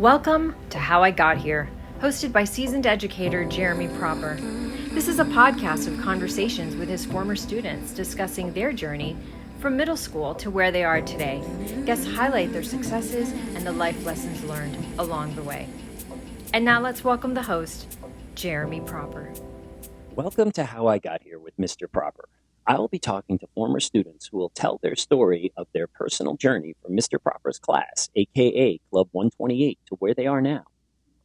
Welcome to How I Got Here, hosted by seasoned educator Jeremy Proper. This is a podcast of conversations with his former students discussing their journey from middle school to where they are today. Guests highlight their successes and the life lessons learned along the way. And now let's welcome the host, Jeremy Proper. Welcome to How I Got Here with Mr. Proper. I will be talking to former students who will tell their story of their personal journey from Mr. Proper's class, aka Club 128, to where they are now.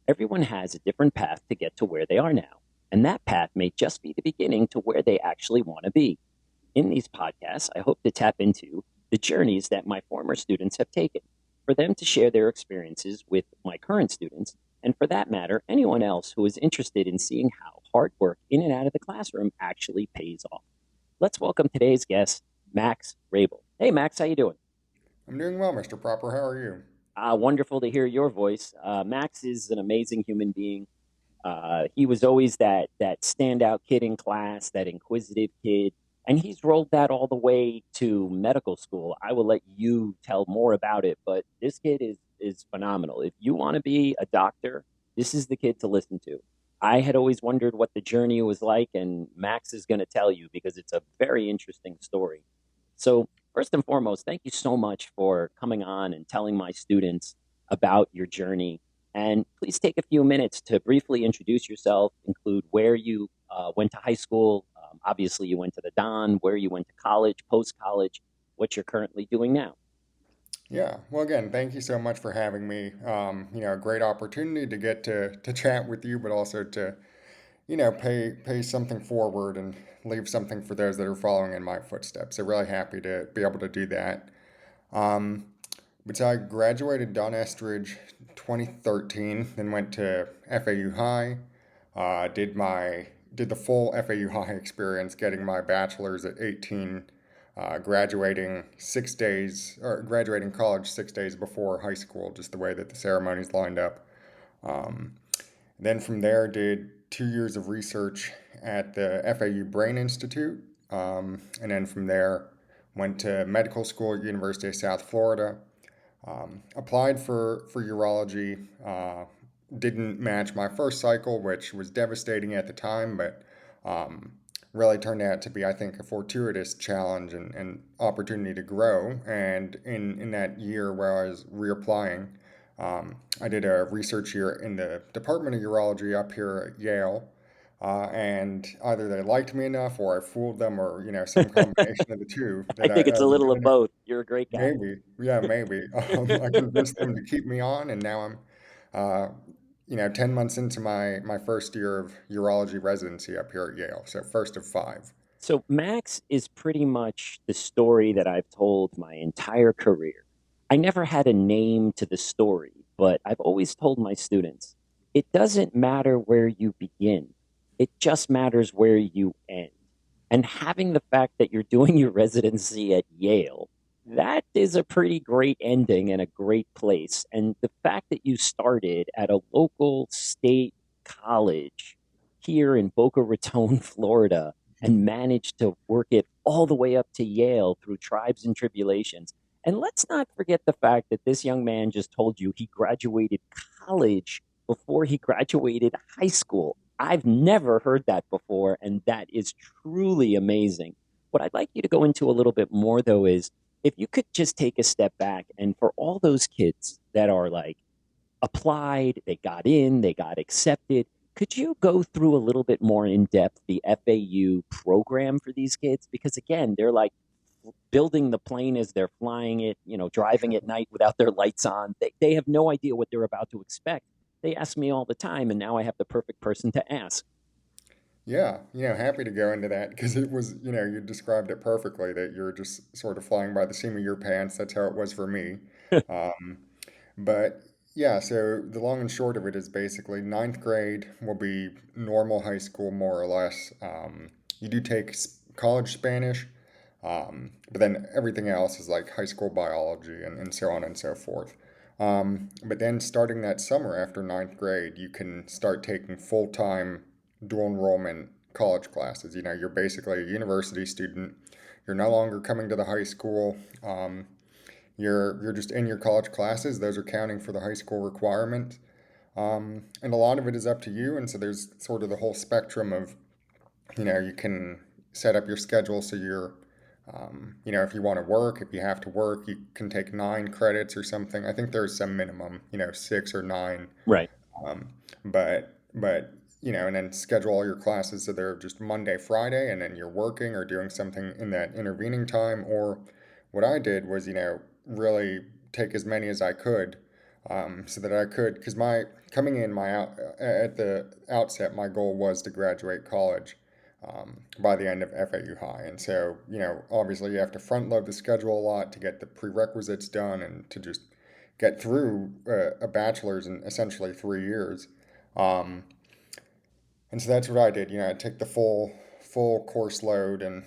Everyone has a different path to get to where they are now, and that path may just be the beginning to where they actually want to be. In these podcasts, I hope to tap into the journeys that my former students have taken, for them to share their experiences with my current students, and for that matter, anyone else who is interested in seeing how hard work in and out of the classroom actually pays off. Let's welcome today's guest, Max Rabil. Hey, Max, how you doing? I'm doing well, Mr. Proper. How are you? Wonderful to hear your voice. Max is an amazing human being. He was always that standout kid in class, that inquisitive kid, and he's rolled that all the way to medical school. I will let you tell more about it, but this kid is phenomenal. If you want to be a doctor, this is the kid to listen to. I had always wondered what the journey was like, and Max is going to tell you because it's a very interesting story. So, first and foremost, thank you so much for coming on and telling my students about your journey. And please take a few minutes to briefly introduce yourself, include where you went to high school. Obviously, you went to the Don, where you went to college, post college, what you're currently doing now. Yeah. Well, again, thank you so much for having me. A great opportunity to get to chat with you, but also to, pay something forward and leave something for those that are following in my footsteps. So really happy to be able to do that. Um, but so I graduated Don Estridge 2013, then went to FAU High, did the full FAU High experience, getting my bachelor's at 18, graduating college 6 days before high school, just the way that the ceremonies lined up. Um, then from there, did 2 years of research at the FAU Brain Institute, and then from there, went to medical school at University of South Florida. Applied for urology, didn't match my first cycle, which was devastating at the time, but um, really turned out to be, I think, a fortuitous challenge and opportunity to grow. And in that year where I was reapplying, I did a research year in the Department of Urology up here at Yale. And either they liked me enough, or I fooled them, or some combination of the two I that think it's a little of both. You're a great guy. maybe, yeah, maybe. I convinced them to keep me on, and now I'm, uh, 10 months into my first year of urology residency up here at Yale. So first of five. So, Max is pretty much the story that I've told my entire career. I never had a name to the story, but I've always told my students it doesn't matter where you begin, it just matters where you end. And having the fact that you're doing your residency at Yale, that is a pretty great ending and a great place. And the fact that you started at a local state college here in Boca Raton, Florida, and managed to work it all the way up to Yale through tribes and tribulations. And let's not forget the fact that this young man just told you he graduated college before he graduated high school. I've never heard that before, and that is truly amazing. What I'd like you to go into a little bit more, though, is if you could just take a step back and for all those kids that are like applied, they got in, they got accepted, could you go through a little bit more in depth the FAU program for these kids? Because again, they're like building the plane as they're flying it, driving at night without their lights on. They have no idea what they're about to expect. They ask me all the time, and now I have the perfect person to ask. Yeah, happy to go into that because it was, you described it perfectly that you're just sort of flying by the seam of your pants. That's how it was for me. Um, But yeah, so the long and short of it is basically ninth grade will be normal high school, more or less. You do take college Spanish, but then everything else is like high school biology and so on and so forth. But then starting that summer after ninth grade, you can start taking full time dual enrollment college classes. You're basically a university student. You're no longer coming to the high school. you're just in your college classes. Those are counting for the high school requirement. And a lot of it is up to you. And so there's sort of the whole spectrum of, you can set up your schedule so if you want to work, if you have to work, you can take 9 credits or something. I think there's some minimum, 6 or 9. Right. Um, but and then schedule all your classes so they're just Monday, Friday, and then you're working or doing something in that intervening time. Or what I did was, really take as many as I could, so that I could, because my coming in my out at the outset, my goal was to graduate college by the end of FAU High. And so, obviously you have to front load the schedule a lot to get the prerequisites done and to just get through a bachelor's in essentially 3 years. Um, and so that's what I did. I take the full course load and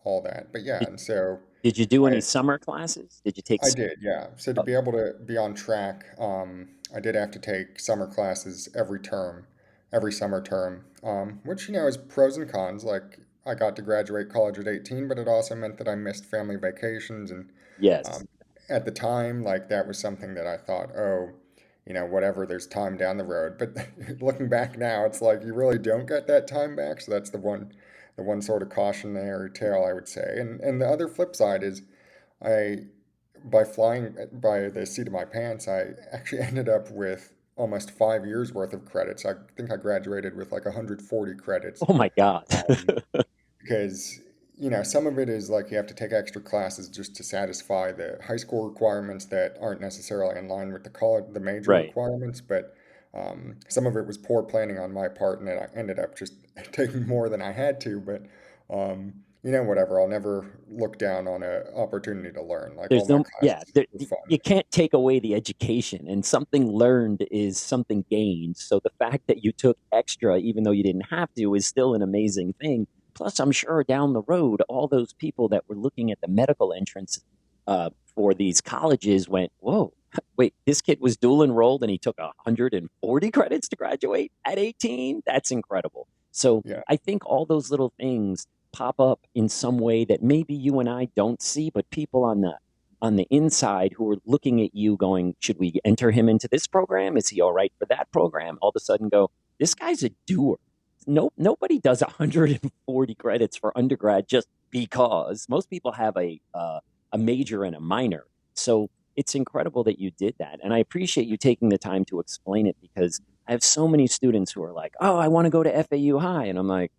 all that. But yeah, Did, and so did you do any I summer classes? Did you take? I did, yeah. So to Oh, be able to be on track, I did have to take summer classes every summer term, which, is pros and cons. Like, I got to graduate college at 18, but it also meant that I missed family vacations. And yes. um, at the time, like, that was something that I thought, oh, whatever, there's time down the road. But looking back now, it's like you really don't get that time back. So that's the one sort of cautionary tale, I would say. And the other flip side is, I by flying by the seat of my pants, I actually ended up with almost 5 years worth of credits. I think I graduated with like 140 credits. Oh my God. Um, because some of it is like you have to take extra classes just to satisfy the high school requirements that aren't necessarily in line with the major Right. requirements. But some of it was poor planning on my part, and then I ended up just taking more than I had to. But whatever, I'll never look down on an opportunity to learn. Like, all There's my no, yeah, classes there, were fun. you can't take away the education, and something learned is something gained. So the fact that you took extra, even though you didn't have to, is still an amazing thing. Plus, I'm sure down the road, all those people that were looking at the medical entrance for these colleges went, whoa, wait, this kid was dual enrolled and he took 140 credits to graduate at 18? That's incredible. So Yeah. I think all those little things pop up in some way that maybe you and I don't see, but people on the inside who are looking at you going, should we enter him into this program? Is he all right for that program? All of a sudden go, this guy's a doer. No, nobody does 140 credits for undergrad just because. Most people have a major and a minor. So it's incredible that you did that. And I appreciate you taking the time to explain it, because I have so many students who are like, oh, I want to go to FAU High. And I'm like,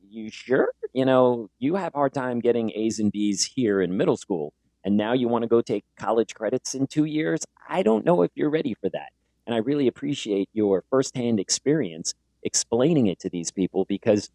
you sure? You have a hard time getting A's and B's here in middle school, and now you want to go take college credits in 2 years? I don't know if you're ready for that. And I really appreciate your firsthand experience explaining it to these people, because,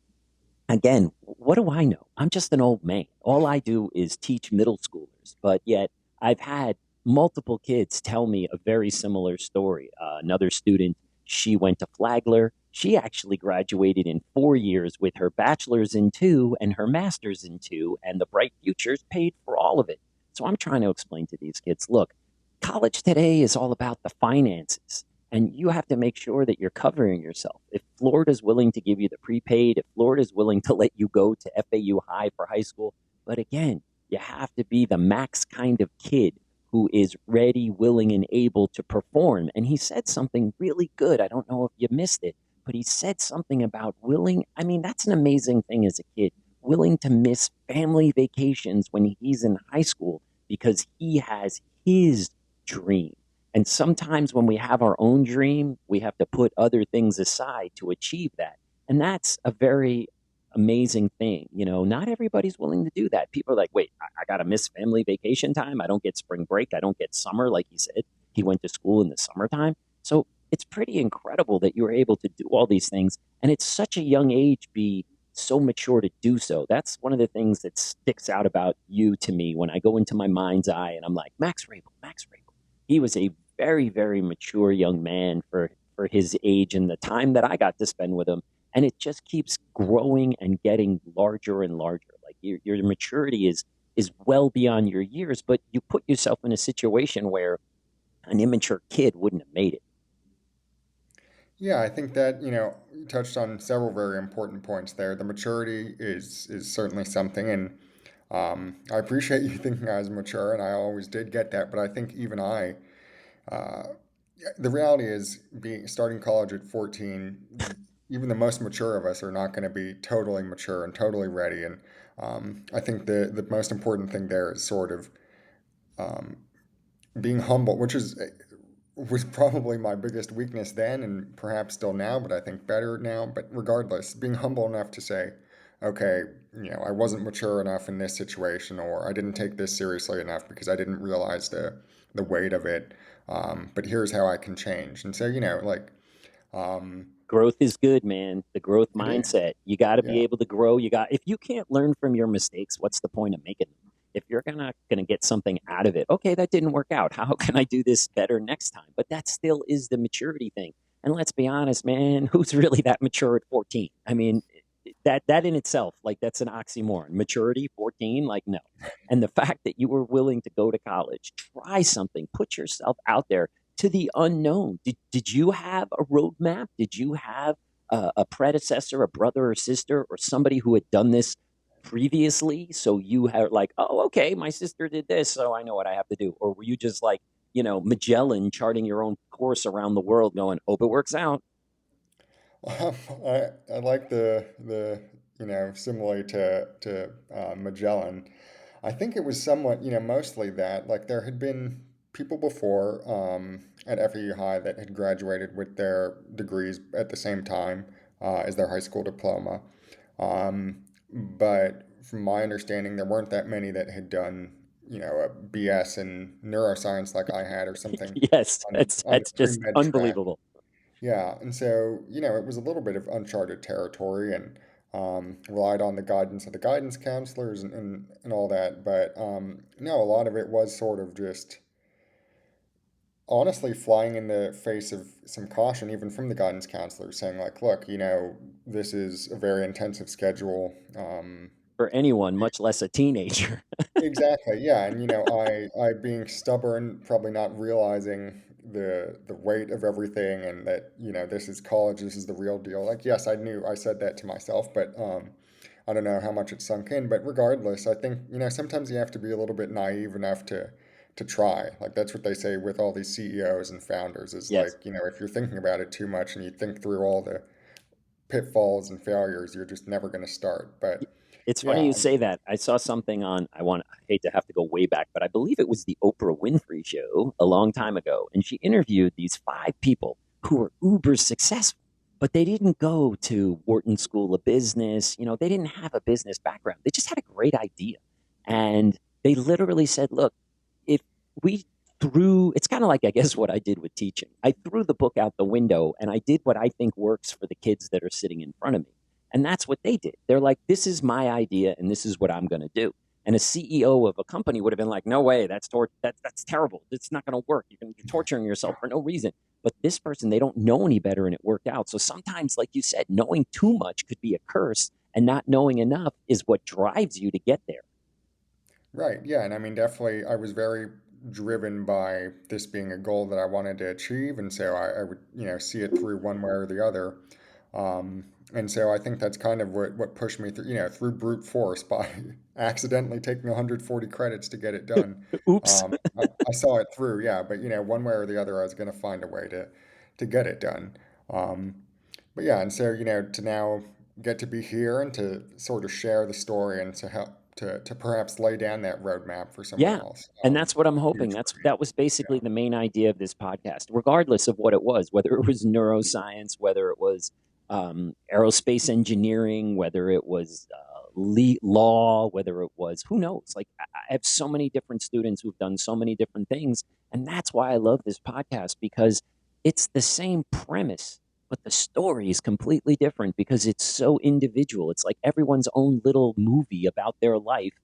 again, what do I know? I'm just an old man. All I do is teach middle schoolers, but yet I've had multiple kids tell me a very similar story. Another student, she went to Flagler. She actually graduated in 4 years with her bachelor's in two and her master's in two, and the Bright Futures paid for all of it. So I'm trying to explain to these kids, look, college today is all about the finances, and you have to make sure that you're covering yourself. If Florida's willing to give you the prepaid, if Florida's willing to let you go to FAU High for high school, but again, you have to be the max kind of kid who is ready, willing, and able to perform. And he said something really good. I don't know if you missed it, but he said something about willing. I mean, that's an amazing thing as a kid, willing to miss family vacations when he's in high school because he has his dream. And sometimes when we have our own dream, we have to put other things aside to achieve that. And that's a very amazing thing. Not everybody's willing to do that. People are like, wait, I got to miss family vacation time. I don't get spring break. I don't get summer. Like he said, he went to school in the summertime. So it's pretty incredible that you were able to do all these things. And it's such a young age, be so mature to do so. That's one of the things that sticks out about you to me when I go into my mind's eye and I'm like, Max Rabil, Max Rabil. He was a very, very mature young man for his age and the time that I got to spend with him. And it just keeps growing and getting larger and larger. Like your maturity is well beyond your years, but you put yourself in a situation where an immature kid wouldn't have made it. Yeah, I think that, you touched on several very important points there. The maturity is certainly something, and I appreciate you thinking I was mature, and I always did get that, but I think even uh, the reality is being starting college at 14, even the most mature of us are not going to be totally mature and totally ready. And I think the most important thing there is sort of um, being humble, which is was probably my biggest weakness then and perhaps still now, but I think better now. But regardless, being humble enough to say, okay, I wasn't mature enough in this situation, or I didn't take this seriously enough because I didn't realize the weight of it. But here's how I can change. And so, um, Growth is good, man. The growth it is. mindset. You got to be Yeah. able to grow. If you can't learn from your mistakes, what's the point of making them? If you're gonna get something out of it, okay, that didn't work out. How can I do this better next time? But that still is the maturity thing. And let's be honest, man, who's really that mature at 14? I mean, that in itself, like that's an oxymoron. Maturity, 14, like no. And the fact that you were willing to go to college, try something, put yourself out there to the unknown. Did you have a roadmap? Did you have a predecessor, a brother or sister, or somebody who had done this previously? So you had like, oh, okay, my sister did this, so I know what I have to do. Or were you just like, Magellan charting your own course around the world, going, hope it works out? I like the simile to Magellan. I think it was somewhat mostly that like there had been people before at FAU High that had graduated with their degrees at the same time as their high school diploma. But from my understanding, there weren't that many that had done a BS in neuroscience like I had or something Yes, that's on the that's just pre-med track. unbelievable. Yeah, and so, it was a little bit of uncharted territory and relied on the guidance of the guidance counselors and all that. But no, a lot of it was sort of just honestly flying in the face of some caution, even from the guidance counselors, saying, like, look, this is a very intensive schedule. For anyone, much less a teenager. Exactly, yeah, and I being stubborn, probably not realizing the weight of everything, and that this is college, this is the real deal. Like, yes, I knew I said that to myself, but I don't know how much it sunk in. But regardless, I think sometimes you have to be a little bit naive enough to try. Like that's what they say with all these CEOs and founders is Yes. like if you're thinking about it too much and you think through all the pitfalls and failures, you're just never going to start. But It's funny yeah, you say that. I saw something I hate to have to go way back, but I believe it was the Oprah Winfrey show a long time ago. And she interviewed these 5 people who were uber successful, but they didn't go to Wharton School of Business. They didn't have a business background. They just had a great idea. And they literally said, look, if we it's kind of like, I guess, what I did with teaching. I threw the book out the window and I did what I think works for the kids that are sitting in front of me. And that's what they did. They're like, this is my idea and this is what I'm going to do. And a CEO of a company would have been like, no way, that's terrible. It's not going to work. You're torturing yourself for no reason. But this person, they don't know any better and it worked out. So sometimes, like you said, knowing too much could be a curse and not knowing enough is what drives you to get there. right, yeah, and I mean definitely I was very driven by this being a goal that I wanted to achieve, and so I would see it through one way or the other. And so I think that's kind of what pushed me through, through brute force by accidentally taking 140 credits to get it done. Oops. I saw it through, yeah, but one way or the other, I was going to find a way to get it done. Um, but yeah, and so to now get to be here and to sort of share the story and to help to perhaps lay down that roadmap for someone Yeah. else. And that's what I'm hoping. Huge for me. That was basically the main idea of this podcast, regardless of what it was, whether it was neuroscience, whether it was aerospace engineering, whether it was law, whether it was who knows. Like I have so many different students who've done so many different things, and that's why I love this podcast because it's the same premise, but the story is completely different because it's so individual. It's like everyone's own little movie about their life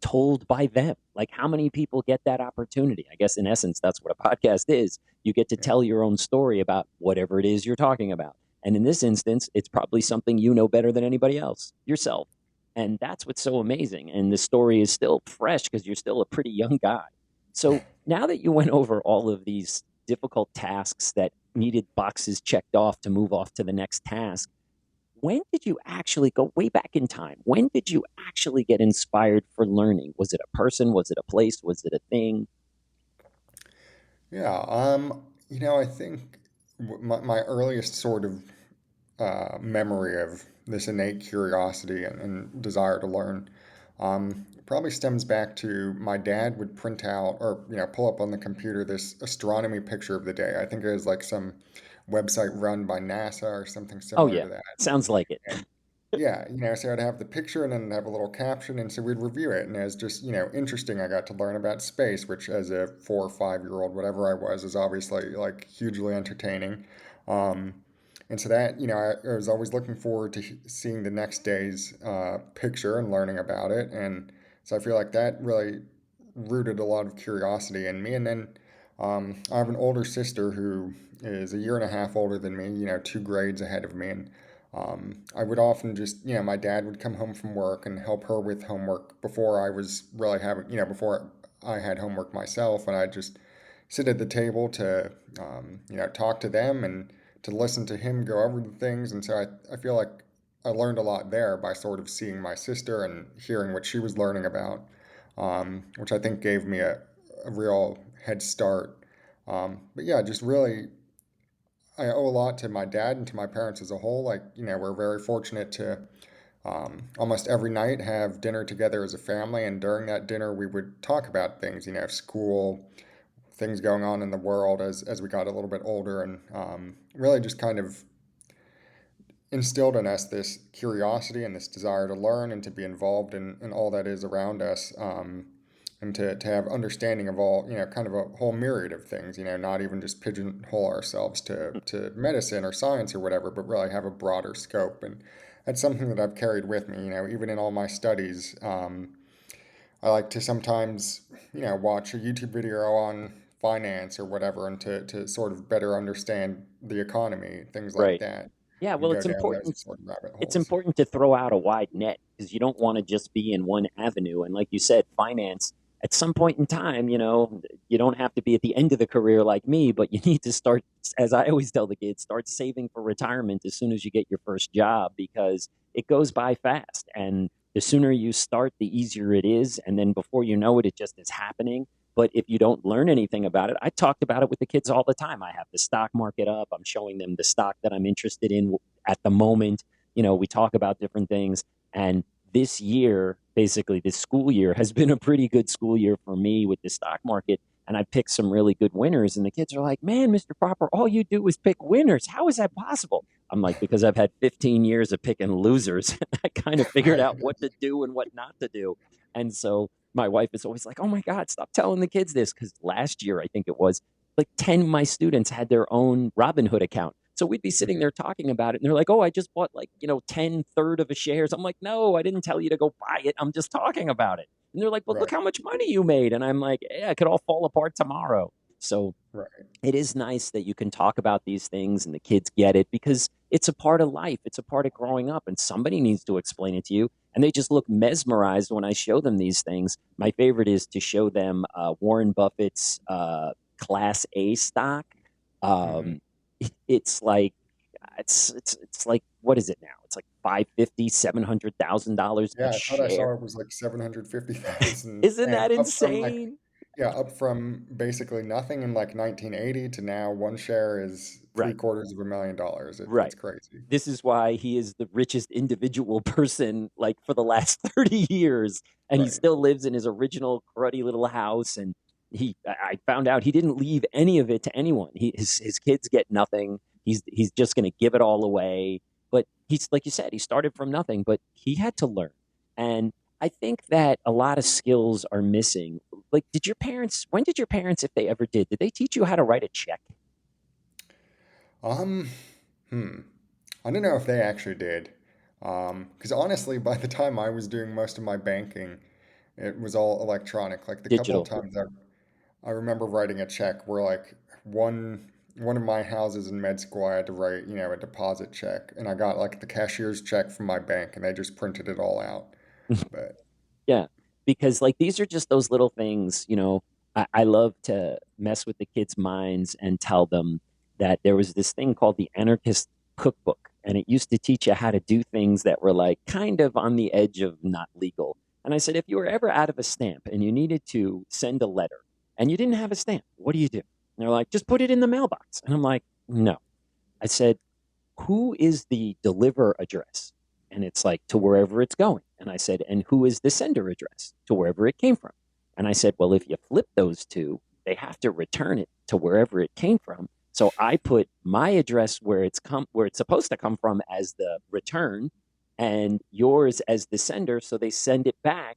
told by them. Like, how many people get that opportunity? I guess, in essence, that's what a podcast is. You get to Yeah. tell your own story about whatever it is you're talking about. And in this instance, it's probably something you know better than anybody else, yourself. And that's what's so amazing. And the story is still fresh because you're still a pretty young guy. So now that you went over all of these difficult tasks that needed boxes checked off to move off to the next task, when did you actually go way back in time? When did you actually get inspired for learning? Was it a person? Was it a place? Was it a thing? Yeah, I think my earliest sort of memory of this innate curiosity and desire to learn probably stems back to my dad would print out or pull up on the computer this astronomy picture of the day. I think it was like some website run by NASA or something Oh similar yeah, to that. sounds like it. And yeah, so I'd have the picture and then have a little caption, and so we'd review it. And as just, interesting, I got to learn about space, which as a 4 or 5 year old, whatever I was, is obviously like hugely entertaining. Um, and so that, I was always looking forward to seeing the next day's picture and learning about it. And so I feel like that really rooted a lot of curiosity in me. And then I have an older sister who is a year and a half older than me, 2 grades ahead of me. And I would often just, my dad would come home from work and help her with homework before I was really having, before I had homework myself. And I'd just sit at the table to, talk to them and to listen to him go over the things. And so I feel like I learned a lot there by sort of seeing my sister and hearing what she was learning about, which I think gave me a real head start. But yeah, just really I owe a lot to my dad and to my parents as a whole. Like, we're very fortunate to almost every night have dinner together as a family. And during that dinner, we would talk about things, school, things going on in the world as we got a little bit older. And really just kind of instilled in us this curiosity and this desire to learn and to be involved in all that is around us. And to have understanding of all, kind of a whole myriad of things, not even just pigeonhole ourselves to medicine or science or whatever, but really have a broader scope. And that's something that I've carried with me, even in all my studies. I like to sometimes, watch a YouTube video on finance or whatever and to sort of better understand the economy, things like Right. that, Yeah, and well, go down those sort of rabbit it's holes. important to throw out a wide net because you don't want to just be in one avenue. And like you said, finance, at some point in time, you don't have to be at the end of the career like me, but you need to start, as I always tell the kids, start saving for retirement as soon as you get your first job because it goes by fast. And the sooner you start, the easier it is. And then before you know it, it just is happening. But if you don't learn anything about it, I talked about it with the kids all the time. I have the stock market up. I'm showing them the stock that I'm interested in at the moment. We talk about different things. And this year, basically this school year, has been a pretty good school year for me with the stock market. And I picked some really good winners. And the kids are like, man, Mr. Proper, all you do is pick winners. How is that possible? I'm like, because I've had 15 years of picking losers. I kind of figured Right. out what to do and what not to do. And so my wife is always like, oh my God, stop telling the kids this. Because last year, I think it was like 10 of my students had their own Robinhood account. So we'd be sitting there talking about it. And they're like, oh, I just bought like, 10 third of a shares. I'm like, no, I didn't tell you to go buy it. I'm just talking about it. And they're like, but look Right. how much money you made. And I'm like, yeah, it could all fall apart tomorrow. So Right. it is nice that you can talk about these things and the kids get it because it's a part of life. It's a part of growing up, and somebody needs to explain it to you. And they just look mesmerized when I show them these things. My favorite is to show them Warren Buffett's Class A stock. Hmm. It's like it's like what is it now? It's like 550, $700,000 a Yeah, I thought I share. saw it was like 750,000 Isn't and that up from like insane? up from basically nothing in like 1980 to now one share is three Right. quarters of a million dollars. It's Right. crazy. This is why he is the richest individual person like for the last 30 years. And he Right. still lives in his original cruddy little house. And I found out he didn't leave any of it to anyone. His kids get nothing. He's just going to give it all away. But he's, like you said, he started from nothing, but he had to learn. And I think that a lot of skills are missing. Like, when did your parents, if they ever did they teach you how to write a check? Um, hmm. I don't know if they actually did. Because honestly, by the time I was doing most of my banking, it was all electronic. Like the couple of Digital. times I remember writing a check where like one of my houses in med school I had to write, a deposit check and I got like the cashier's check from my bank and they just printed it all out. But Yeah, because like these are just those little things, I love to mess with the kids' minds and tell them that there was this thing called the anarchist cookbook. and it used to teach you how to do things that were like kind of on the edge of not legal. And I said, if you were ever out of a stamp and you needed to send a letter and you didn't have a stamp, what do you do? And they're like, just put it in the mailbox. And I'm like, no. I said, who is the deliver address? And it's like, to wherever it's going. And I said, and who is the sender address? To wherever it came from. And I said, well, if you flip those two, they have to return it to wherever it came from. So I put my address where it's supposed to come from as the return, and yours as the sender. So they send it back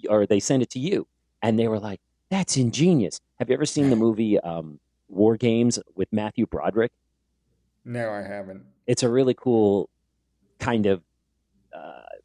or they send it to you. And they were like, that's ingenious. Have you ever seen the movie War Games with Matthew Broderick? No, I haven't. It's a really cool kind of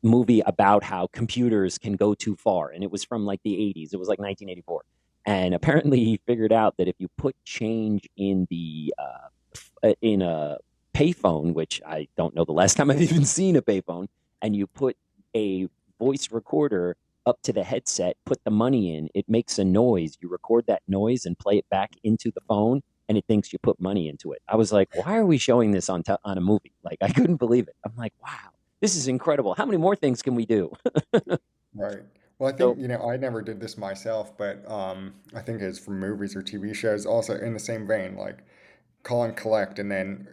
movie about how computers can go too far. And it was from like the 80s. It was like 1984. And apparently he figured out that if you put change in in a payphone, which I don't know the last time I've even seen a payphone, and you put a voice recorder up to the headset, put the money in, it makes a noise. You record that noise and play it back into the phone, and it thinks you put money into it. I was like, why are we showing this on a movie? Like, I couldn't believe it. I'm like, wow, this is incredible. How many more things can we do? Right. Well, I So, think, I never did this myself, but I think it's from movies or TV shows also in the same vein, like call and collect and then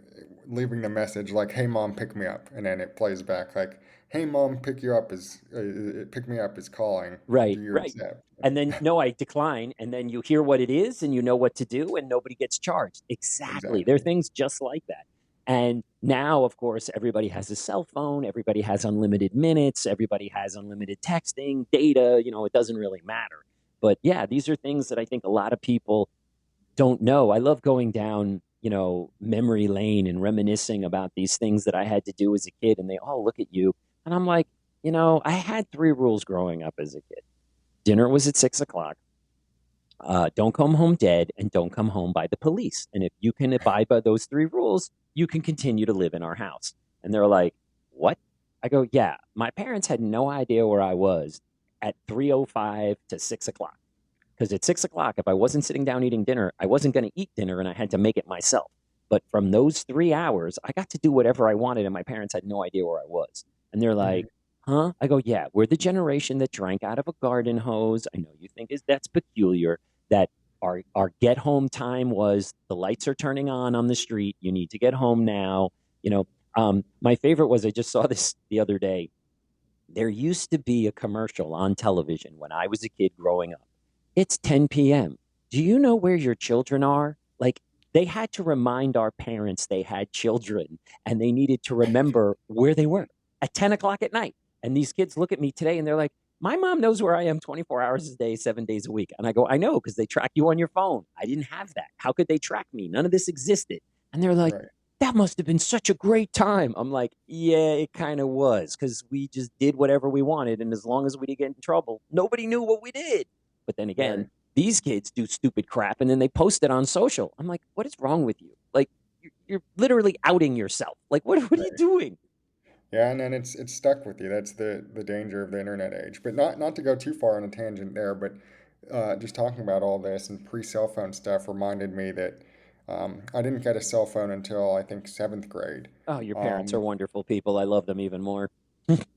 leaving the message like, "Hey mom, pick me up." And then it plays back like, "Hey mom, pick me up is calling. right, Do you right. accept?" And then, no, I decline. And then you hear what it is and you know what to do, and nobody gets charged. Exactly. There are Exactly. things just like that. And now, of course, everybody has a cell phone, everybody has unlimited minutes, everybody has unlimited texting, data, it doesn't really matter. But yeah, these are things that I think a lot of people don't know. I love going down, memory lane and reminiscing about these things that I had to do as a kid, and they all look at you. And I'm like, I had three rules growing up as a kid. Dinner was at 6 o'clock. Don't come home dead, and don't come home by the police. And if you can abide by those three rules, you can continue to live in our house. And they're like, what? I go, yeah, my parents had no idea where I was at 3:05 to 6 o'clock. Because at 6 o'clock, if I wasn't sitting down eating dinner, I wasn't going to eat dinner, and I had to make it myself. But from those 3 hours, I got to do whatever I wanted, and my parents had no idea where I was. And they're like, Mhm. huh? I go, yeah, we're the generation that drank out of a garden hose. I know you think that's peculiar, that our get home time was the lights are turning on the street. You need to get home now. My favorite was, I just saw this the other day. There used to be a commercial on television when I was a kid growing up. It's 10 p.m. Do you know where your children are? Like, they had to remind our parents they had children, and they needed to remember where they were at 10 o'clock at night. And these kids look at me today and they're like, my mom knows where I am 24 hours a day, 7 days a week. And I go, I know, because they track you on your phone. I didn't have that. How could they track me? None of this existed. And they're like, Right. that must have been such a great time. I'm like, yeah, it kind of was, because we just did whatever we wanted. And as long as we didn't get in trouble, nobody knew what we did. But then again, Right. these kids do stupid crap and then they post it on social. I'm like, what is wrong with you? Like, you're literally outing yourself. Like, what are you Right. doing? Yeah, and then it's stuck with you. That's the danger of the internet age. But not to go too far on a tangent there, but just talking about all this and pre-cell phone stuff reminded me that I didn't get a cell phone until I think seventh grade. Oh, your parents are Um, wonderful people. I love them even more.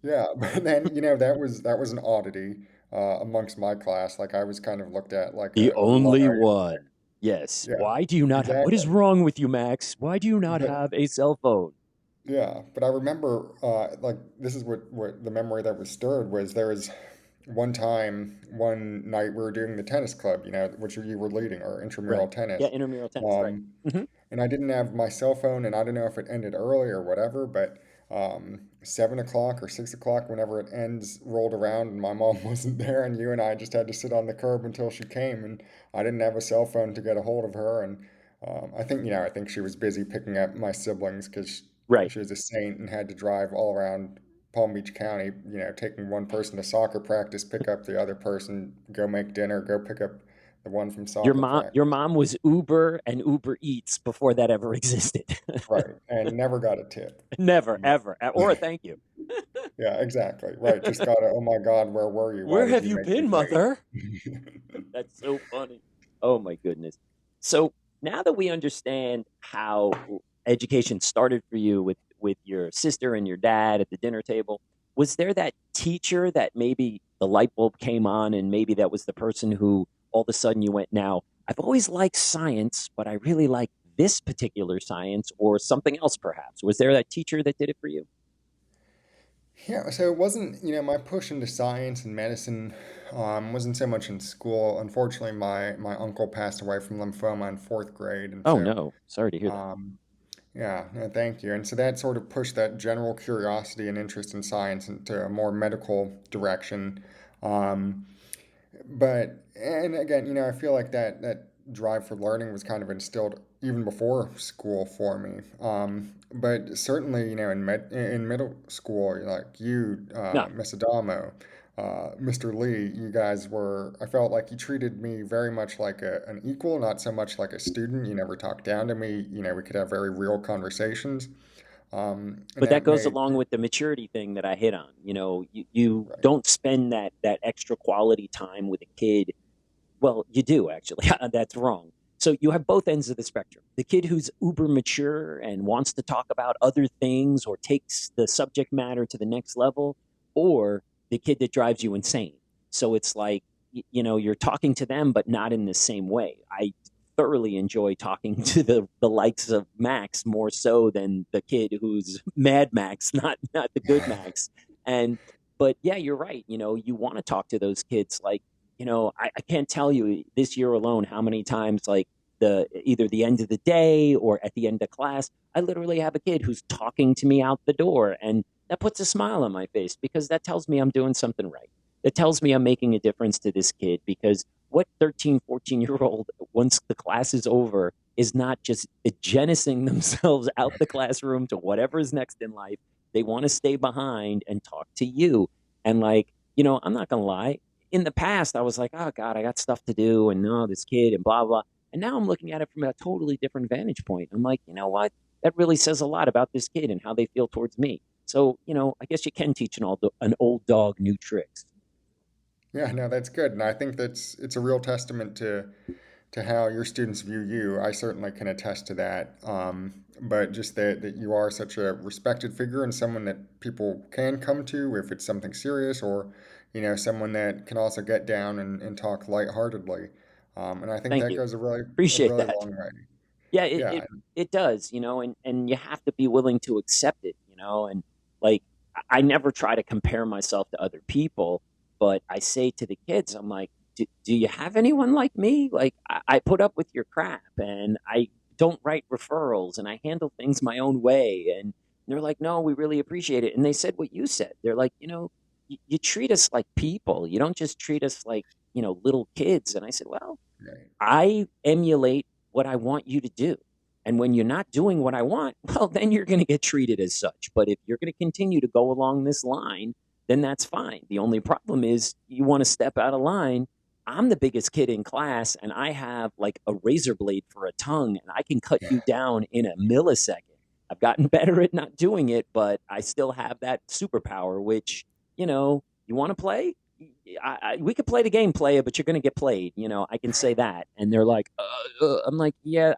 yeah, but then that was an oddity amongst my class. Like I was kind of looked at like The a luddite. only one. Yes. Yeah, Why do you not have? What is exactly. wrong with you, Max? Why do you not But have a cell phone? yeah, but I remember like this is what the memory that was stirred was there was one night we were doing the tennis club, which you were leading or Right. intramural Yeah, tennis. intramural tennis. Right. Um, Hmm. and I didn't have my cell phone, and I don't know if it ended early or whatever, but 7 o'clock or 6 o'clock, whenever it ends, rolled around, and my mom wasn't there, and you and I just had to sit on the curb until she came, and I didn't have a cell phone to get a hold of her, and I think she was busy picking up my siblings because Right. she was a saint and had to drive all around Palm Beach County, taking one person to soccer practice, pick up the other person, go make dinner, go pick up the one from Your soccer mom, your practice. mom was Uber and Uber Eats before that ever existed. Right, and never got a tip. Never, But ever, or a thank you. yeah, exactly. Right, just got a, oh my God, where were you? Why Where did have you you make me been, mother? wait? That's so funny. Oh my goodness. So now that we understand how education started for you with your sister and your dad at the dinner table. Was there that teacher that maybe the light bulb came on and maybe that was the person who all of a sudden you went, now, I've always liked science, but I really like this particular science or something else perhaps? Was there that teacher that did it for you? Yeah, so it wasn't, my push into science and medicine wasn't so much in school. Unfortunately, my uncle passed away from lymphoma in fourth grade, and Oh, so no. Sorry to hear that. um, yeah, no, thank you. And so that sort of pushed that general curiosity and interest in science into a more medical direction. Um, but and again, I feel like that drive for learning was kind of instilled even before school for me. But certainly, in middle school, like you, No. Miss Adamo, Mr. Lee, you guys were. I felt like you treated me very much like an equal, not so much like a student. You never talked down to me. We could have very real conversations, and But that that goes made along with the maturity thing that I hit on. You right. don't spend that extra quality time with a kid. Well, you do actually. That's wrong. So you have both ends of the spectrum. The kid who's uber mature and wants to talk about other things or takes the subject matter to the next level, or the kid that drives you insane. So it's like, you're talking to them, but not in the same way. I thoroughly enjoy talking to the likes of Max more so than the kid who's Mad Max, not the good Max. And but yeah, you're right. You want to talk to those kids like, I can't tell you this year alone how many times, like, either the end of the day or at the end of class, I literally have a kid who's talking to me out the door, and that puts a smile on my face because that tells me I'm doing something right. It tells me I'm making a difference to this kid, because what 13, 14-year old, once the class is over, is not just agenicing themselves out the classroom to whatever is next in life. They want to stay behind and talk to you. And like, I'm not going to lie, in the past, I was like, oh God, I got stuff to do, and no, this kid, and blah, blah. And now I'm looking at it from a totally different vantage point. I'm like, you know what? That really says a lot about this kid and how they feel towards me. So, I guess you can teach an old dog new tricks. Yeah, no, that's good, and I think it's a real testament to how your students view you. I certainly can attest to that. But just that you are such a respected figure and someone that people can come to if it's something serious, or someone that can also get down and talk lightheartedly. And I think Thank that you. goes a Appreciate really that. long way. Yeah, Yeah, it does, and you have to be willing to accept it, and like, I never try to compare myself to other people, but I say to the kids, I'm like, do you have anyone like me? Like, I put up with your crap, and I don't write referrals, and I handle things my own way. And they're like, no, we really appreciate it. And they said what you said. They're like, you treat us like people. You don't just treat us like, little kids. And I said, well, right. I emulate what I want you to do. And when you're not doing what I want, well, then you're going to get treated as such. But if you're going to continue to go along this line, then that's fine. The only problem is you want to step out of line. I'm the biggest kid in class, and I have like a razor blade for a tongue, and I can cut you down in a millisecond. I've gotten better at not doing it, but I still have that superpower, which, you want to play? We could play the game, player, but you're going to get played. I can say that. And they're like, I'm like, yeah,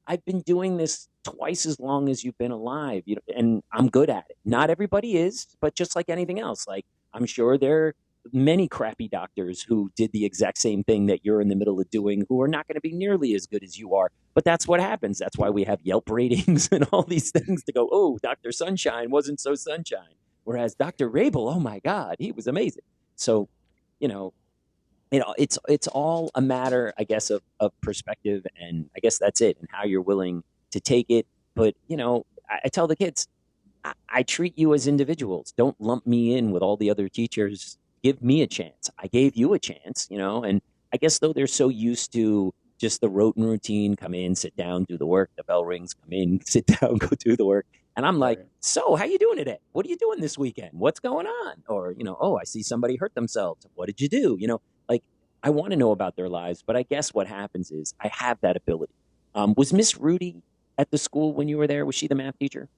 I've been doing this twice as long as you've been alive, and I'm good at it. Not everybody is, but just like anything else, like, I'm sure there are many crappy doctors who did the exact same thing that you're in the middle of doing, who are not going to be nearly as good as you are. But that's what happens. That's why we have Yelp ratings and all these things to go, oh, Dr. Sunshine wasn't so sunshine. Whereas Dr. Rabel, oh my God, he was amazing. So, you know, it's all a matter, I guess, of perspective, and I guess that's it, and how you're willing to take it. But I tell the kids, I treat you as individuals. Don't lump me in with all the other teachers. Give me a chance. I gave you a chance, and I guess though they're so used to just the rote and routine, come in, sit down, do the work, the bell rings, come in, sit down, go do the work. And I'm like, Right. so how you doing today? What are you doing this weekend? What's going on? Or, oh, I see somebody hurt themselves. What did you do? Like, I want to know about their lives, but I guess what happens is I have that ability. Was Miss Rudy at the school when you were there? Was she the math teacher?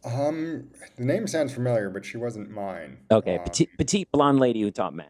The name sounds familiar, but she wasn't mine. Okay, petite blonde lady who taught math.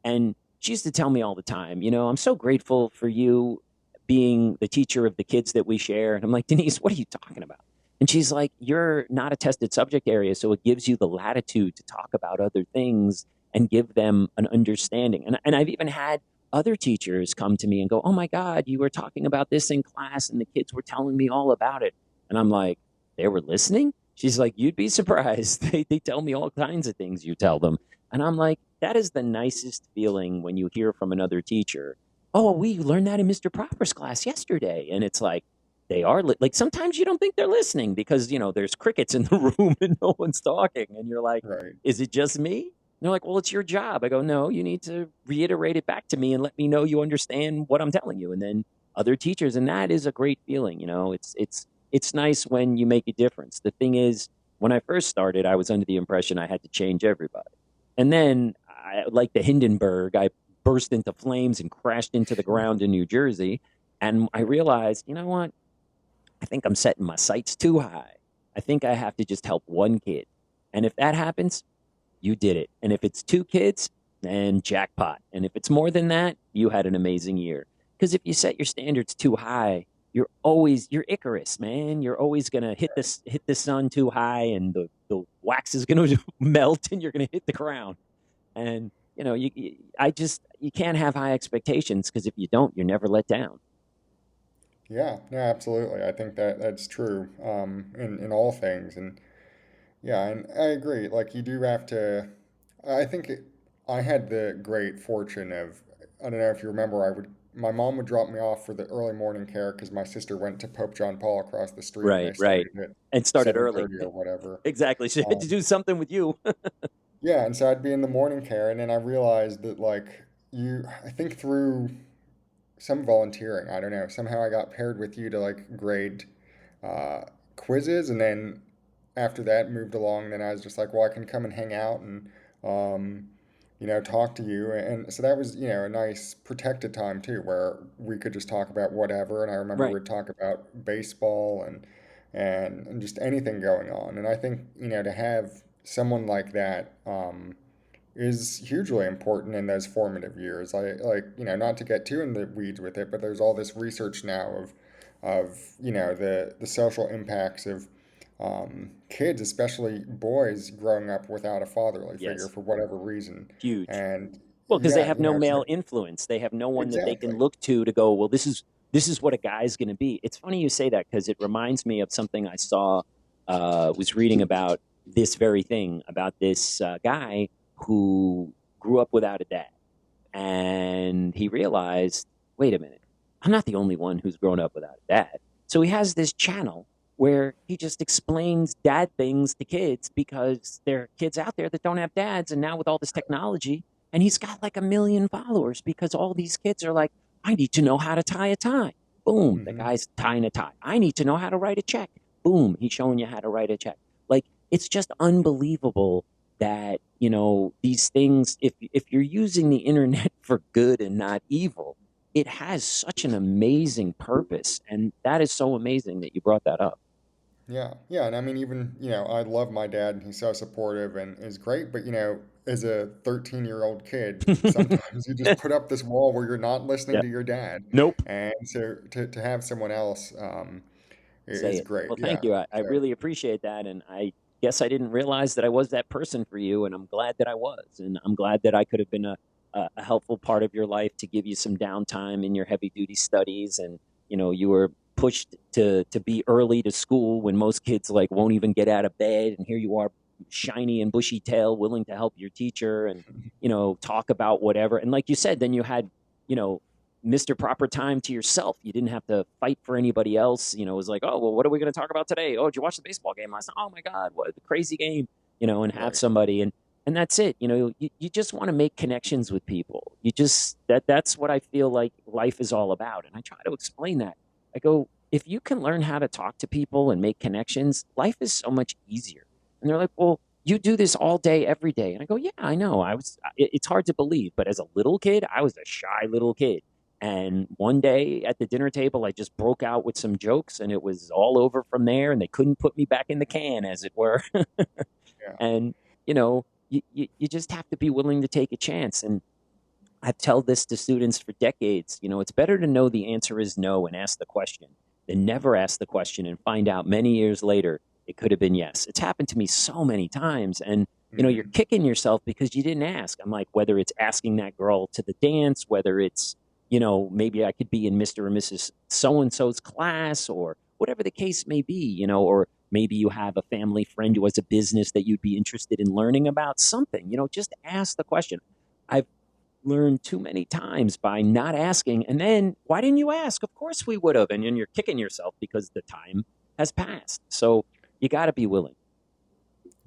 And she used to tell me all the time, I'm so grateful for you being the teacher of the kids that we share. And I'm like, Denise, what are you talking about? And she's like, you're not a tested subject area, so it gives you the latitude to talk about other things and give them an understanding. And I've even had other teachers come to me and go, oh my God, you were talking about this in class and the kids were telling me all about it. And I'm like, they were listening? She's like, you'd be surprised. They tell me all kinds of things you tell them. And I'm like, that is the nicest feeling when you hear from another teacher. Oh, we learned that in Mr. Proper's class yesterday. And it's like, they are like sometimes you don't think they're listening because there's crickets in the room and no one's talking and you're like, Right. is it just me? And they're like, well, it's your job. I go, no, you need to reiterate it back to me and let me know you understand what I'm telling you. And then other teachers, and that is a great feeling. It's nice when you make a difference. The thing is, when I first started, I was under the impression I had to change everybody, and then like the Hindenburg, I burst into flames and crashed into the ground in New Jersey. And I realized, you know what? I think I'm setting my sights too high. I think I have to just help one kid. And if that happens, you did it. And if it's two kids, then jackpot. And if it's more than that, you had an amazing year. Because if you set your standards too high, you're Icarus, man. You're always gonna hit the sun too high, and the wax is gonna melt, and you're gonna hit the ground. And you can't have high expectations because if you don't, you're never let down. Yeah, yeah, absolutely. I think that that's true in all things, and yeah, and I agree. Like you do have to. I think I had the great fortune of, I don't know if you remember, my mom would drop me off for the early morning care because my sister went to Pope John Paul across the street and they Right, right. started at And started early. 7:30 or whatever. Exactly. She had to Um, do something with you. yeah, and so I'd be in the morning care, and then I realized that I think through some volunteering, I don't know, somehow I got paired with you to like grade uh, quizzes, and then after that moved along, then I was just like, well, I can come and hang out and um, talk to you, and so that was a nice protected time too, where we could just talk about whatever, and I remember Right. we'd talk about baseball and just anything going on, and I think to have someone like that. Is hugely important in those formative years. Not to get too in the weeds with it, but there's all this research now of the social impacts of kids, especially boys, growing up without a fatherly figure Yes. for whatever reason. Huge. And Well, because they yeah, have no male influence. They have no one that they can exactly. look to go, well, this is what a guy's going to be. It's funny you say that because it reminds me of something I saw, was reading about this very thing, about this guy who grew up without a dad. And he realized, wait a minute, I'm not the only one who's grown up without a dad. So he has this channel where he just explains dad things to kids because there are kids out there that don't have dads. And now with all this technology, and he's got like 1 million followers because all these kids are like, I need to know how to tie a tie. Boom, the Hmm. guy's tying a tie. I need to know how to write a check. Boom, he's showing you how to write a check. Like, it's just unbelievable that these things, if you're using the internet for good and not evil, it has such an amazing purpose, and that is so amazing that you brought that up. Yeah, yeah, and I mean, even I love my dad, and he's so supportive and is great. But as a 13-year-old kid, sometimes you just put up this wall where you're not listening Yeah. to your dad, Nope. and so to have someone else Say is it. great. Well, thank Yeah. you. I So really appreciate that, and I guess I didn't realize that I was that person for you, and I'm glad that I was, and I'm glad that I could have been a helpful part of your life to give you some downtime in your heavy duty studies, and you were pushed to be early to school when most kids like won't even get out of bed, and here you are, shiny and bushy tail, willing to help your teacher and talk about whatever. And like you said, then you had you know Mr. Proper Time to yourself. You didn't have to fight for anybody else. It was like, oh, well, what are we going to talk about today? Oh, did you watch the baseball game last night? Oh my God, what a crazy game, and have right. somebody. And that's it. You just want to make connections with people. That's what I feel like life is all about. And I try to explain that. I go, if you can learn how to talk to people and make connections, life is so much easier. And they're like, well, you do this all day, every day. And I go, yeah, I know. It's hard to believe, but as a little kid, I was a shy little kid. And one day at the dinner table, I just broke out with some jokes and it was all over from there. And they couldn't put me back in the can, as it were. Yeah. And, you just have to be willing to take a chance. And I've told this to students for decades. It's better to know the answer is no and ask the question than never ask the question and find out many years later it could have been yes. It's happened to me so many times. And, you're Hmm. kicking yourself because you didn't ask. I'm like, whether it's asking that girl to the dance, whether it's, maybe I could be in Mr. or Mrs. So and so's class or whatever the case may be, or maybe you have a family friend who has a business that you'd be interested in learning about something, just ask the question. I've learned too many times by not asking. And then, why didn't you ask? Of course we would have. And then you're kicking yourself because the time has passed. So you got to be willing.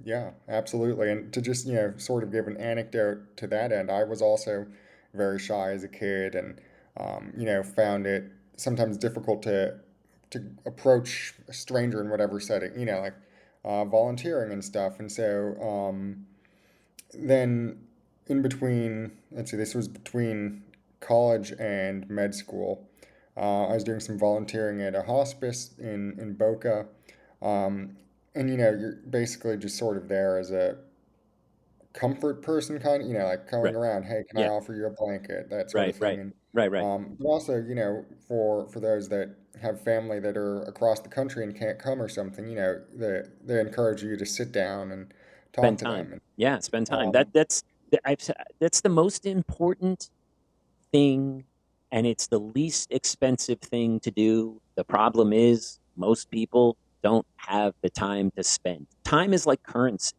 Yeah, absolutely. And to just, sort of give an anecdote to that end, I was also very shy as a kid and, found it sometimes difficult to approach a stranger in whatever setting, like volunteering and stuff. And so then in between, let's see, this was between college and med school. I was doing some volunteering at a hospice in Boca. Um, and you're basically just sort of there as a comfort person, kind of, like going Right. around, hey, can I Yeah. offer you a blanket, that sort Right. of thing. Right. And Right. Right. but also, for those that have family that are across the country and can't come or something, they encourage you to sit down and talk Spend to time. them. And Yeah. Spend time. um, That's the most important thing, and it's the least expensive thing to do. The problem is most people don't have the time to spend. Time is like currency,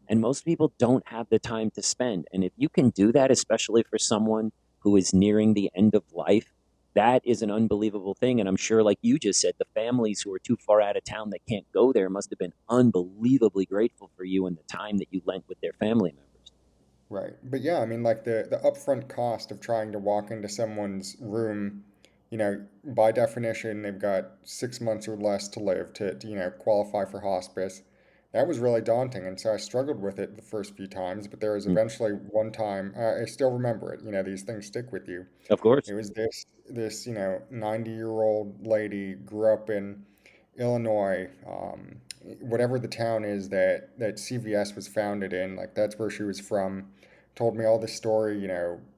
and most people don't have the time to spend. And if you can do that, especially for someone who is nearing the end of life, that is an unbelievable thing. And I'm sure, like you just said, the families who are too far out of town that can't go there must have been unbelievably grateful for you and the time that you lent with their family members. right. But yeah, I mean, like the upfront cost of trying to walk into someone's room, by definition, they've got 6 months or less to live to qualify for hospice. That was really daunting, and so I struggled with it the first few times. But there was Mm. eventually one time, I still remember it. These things stick with you. Of course. It was this 90-year-old lady grew up in Illinois, whatever the town is that CVS was founded in, like that's where she was from. Told me all this story.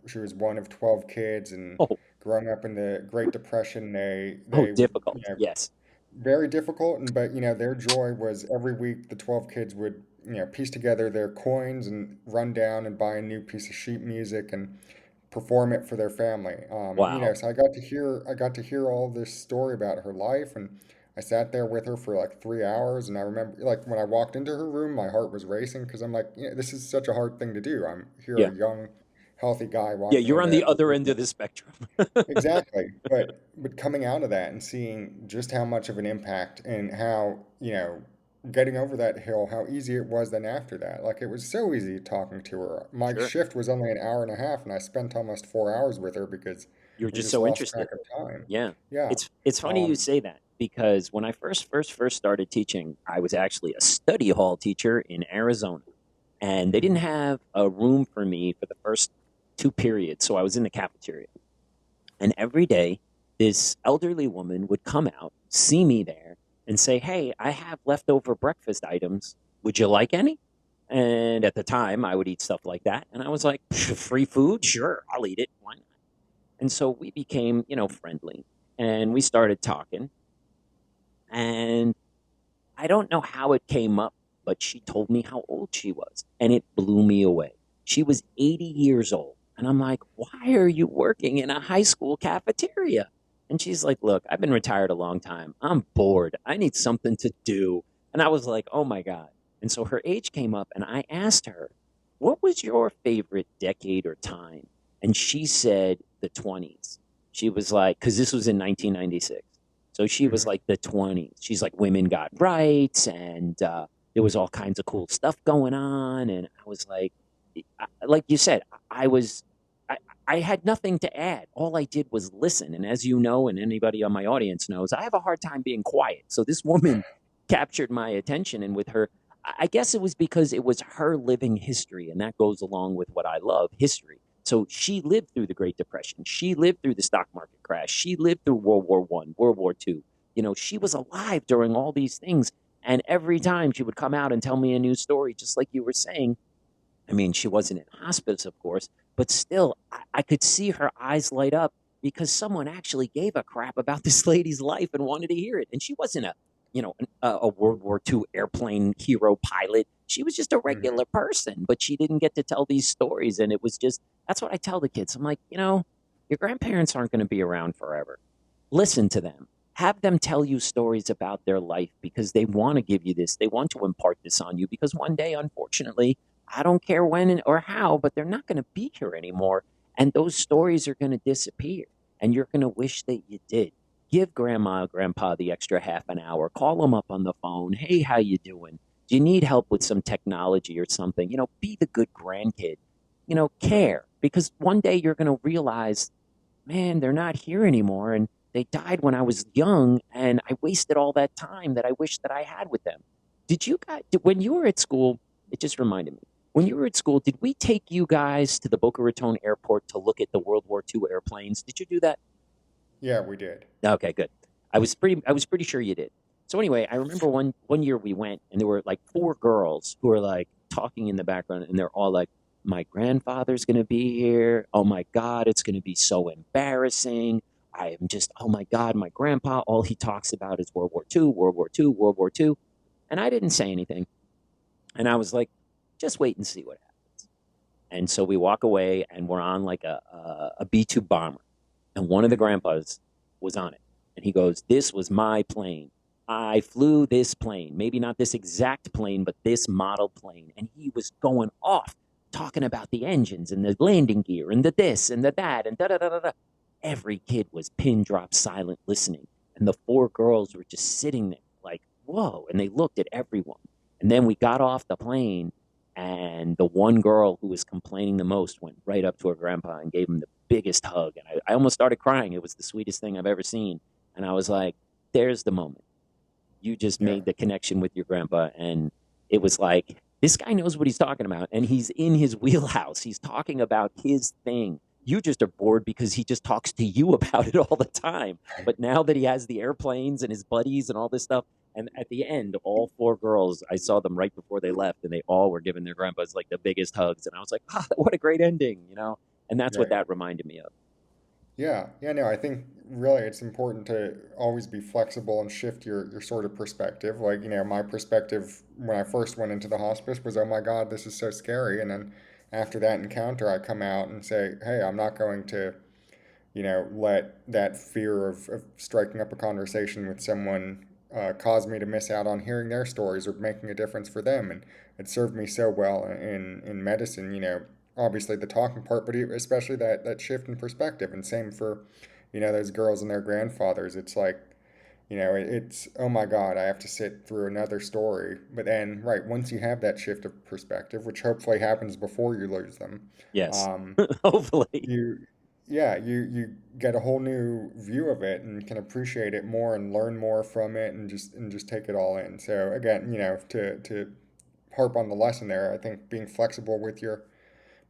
She was one of 12 kids and Oh, growing up in the Great Depression. oh, They would, difficult. Yes. very difficult, and but their joy was every week the 12 kids would piece together their coins and run down and buy a new piece of sheet music and perform it for their family. Wow. So I got to hear all this story about her life, and I sat there with her for like 3 hours. And I remember, like, when I walked into her room, my heart was racing because I'm like, this is such a hard thing to do. I'm here, Yeah. a young, healthy guy Yeah. walking You're on into the other end of treatment. the spectrum. Exactly. But coming out of that and seeing just how much of an impact and how, getting over that hill, how easy it was then after that. Like it was so easy talking to her. My Sure. shift was only an hour and a half and I spent almost 4 hours with her because You're we just just so lost track interested. of time. Yeah. Yeah. It's funny you Um, say that because when I first started teaching, I was actually a study hall teacher in Arizona, and they didn't mhm. have a room for me for the first two periods, so I was in the cafeteria. And every day, this elderly woman would come out, see me there, and say, "Hey, I have leftover breakfast items. Would you like any?" And at the time, I would eat stuff like that, and I was like, "Free food? Sure, I'll eat it. Why not?" And so we became, friendly, and we started talking. And I don't know how it came up, but she told me how old she was, and it blew me away. She was 80 years old. And I'm like, why are you working in a high school cafeteria? And she's like, look, I've been retired a long time. I'm bored. I need something to do. And I was like, oh my God. And so her age came up, and I asked her, what was your favorite decade or time? And she said the 20s. She was like, because this was in 1996. So she was Mhm. like the 20s. She's like, women got rights, and there was all kinds of cool stuff going on. And I was like you said, I was, I, I had nothing to add. All I did was listen. And as you know, and anybody on my audience knows, I have a hard time being quiet. So this woman captured my attention. And with her, I guess it was because it was her living history. And that goes along with what I love, history. So she lived through the Great Depression. She lived through the stock market crash. She lived through World War I, World War II. She was alive during all these things. And every time she would come out and tell me a new story, just like you were saying, I mean, she wasn't in hospice, of course, but still, I could see her eyes light up. because someone actually gave a crap about this lady's life and wanted to hear it. And she wasn't a World War II airplane hero pilot. She was just a Mhm. regular person, but she didn't get to tell these stories. And it was just, that's what I tell the kids. I'm like, your grandparents aren't going to be around forever. Listen to them. Have them tell you stories about their life because they want to give you this. They want to impart this on you because one day, unfortunately, I don't care when or how, but they're not going to be here anymore. And those stories are going to disappear. And you're going to wish that you did. Give grandma, grandpa the extra half an hour. Call them up on the phone. Hey, how you doing? Do you need help with some technology or something? Be the good grandkid. Right. Care. Because one day you're going to realize, man, they're not here anymore. And they died when I was young. And I wasted all that time that I wish that I had with them. Did you guys, when you were at school, it just reminded me, when you were at school, did we take you guys to the Boca Raton airport to look at the World War II airplanes? Did you do that? Yeah, we did. Okay, good. I was pretty sure you did. So anyway, I remember one year we went and there were like four girls who were like talking in the background and they're all like, my grandfather's gonna be here. Oh my God, it's gonna be so embarrassing. I am just, oh my God, my grandpa, all he talks about is World War II, World War II, World War II. And I didn't say anything. And I was like, just wait and see what happens. And so we walk away and we're on like a B 2 bomber. And one of the grandpas was on it. And he goes, this was my plane. I flew this plane. Maybe not this exact plane, but this model plane. And he was going off talking about the engines and the landing gear and the this and the that and da da da da da. Every kid was pin drop silent listening. And the four girls were just sitting there like, whoa. And they looked at everyone. And then we got off the plane and the one girl who was complaining the most went right up to her grandpa and gave him the biggest hug. And I almost started crying. It was the sweetest thing I've ever seen. And I was like, there's the moment. You just Yeah. made the connection with your grandpa. And it was like, this guy knows what he's talking about. And he's in his wheelhouse. He's talking about his thing. You just are bored because he just talks to you about it all the time. But now that he has the airplanes and his buddies and all this stuff, and at the end, all four girls, I saw them right before they left, and they all were giving their grandpas like the biggest hugs. And I was like, ah, what a great ending. And that's what Right. that reminded me of. Yeah, yeah, no, I think really it's important to always be flexible and shift your sort of perspective. Like, my perspective when I first went into the hospice was, oh my God, this is so scary. And then after that encounter, I come out and say, hey, I'm not going to, let that fear of striking up a conversation with someone cause me to miss out on hearing their stories or making a difference for them. And it served me so well in medicine, obviously the talking part, but especially that shift in perspective. And same for, those girls and their grandfathers. It's like, it's, oh my God, I have to sit through another story. But then, right, once you have that shift of perspective, which hopefully happens before you lose them, Yes, um, hopefully. you yeah, you get a whole new view of it and can appreciate it more and learn more from it and just take it all in. So again, to harp on the lesson there, I think being flexible with your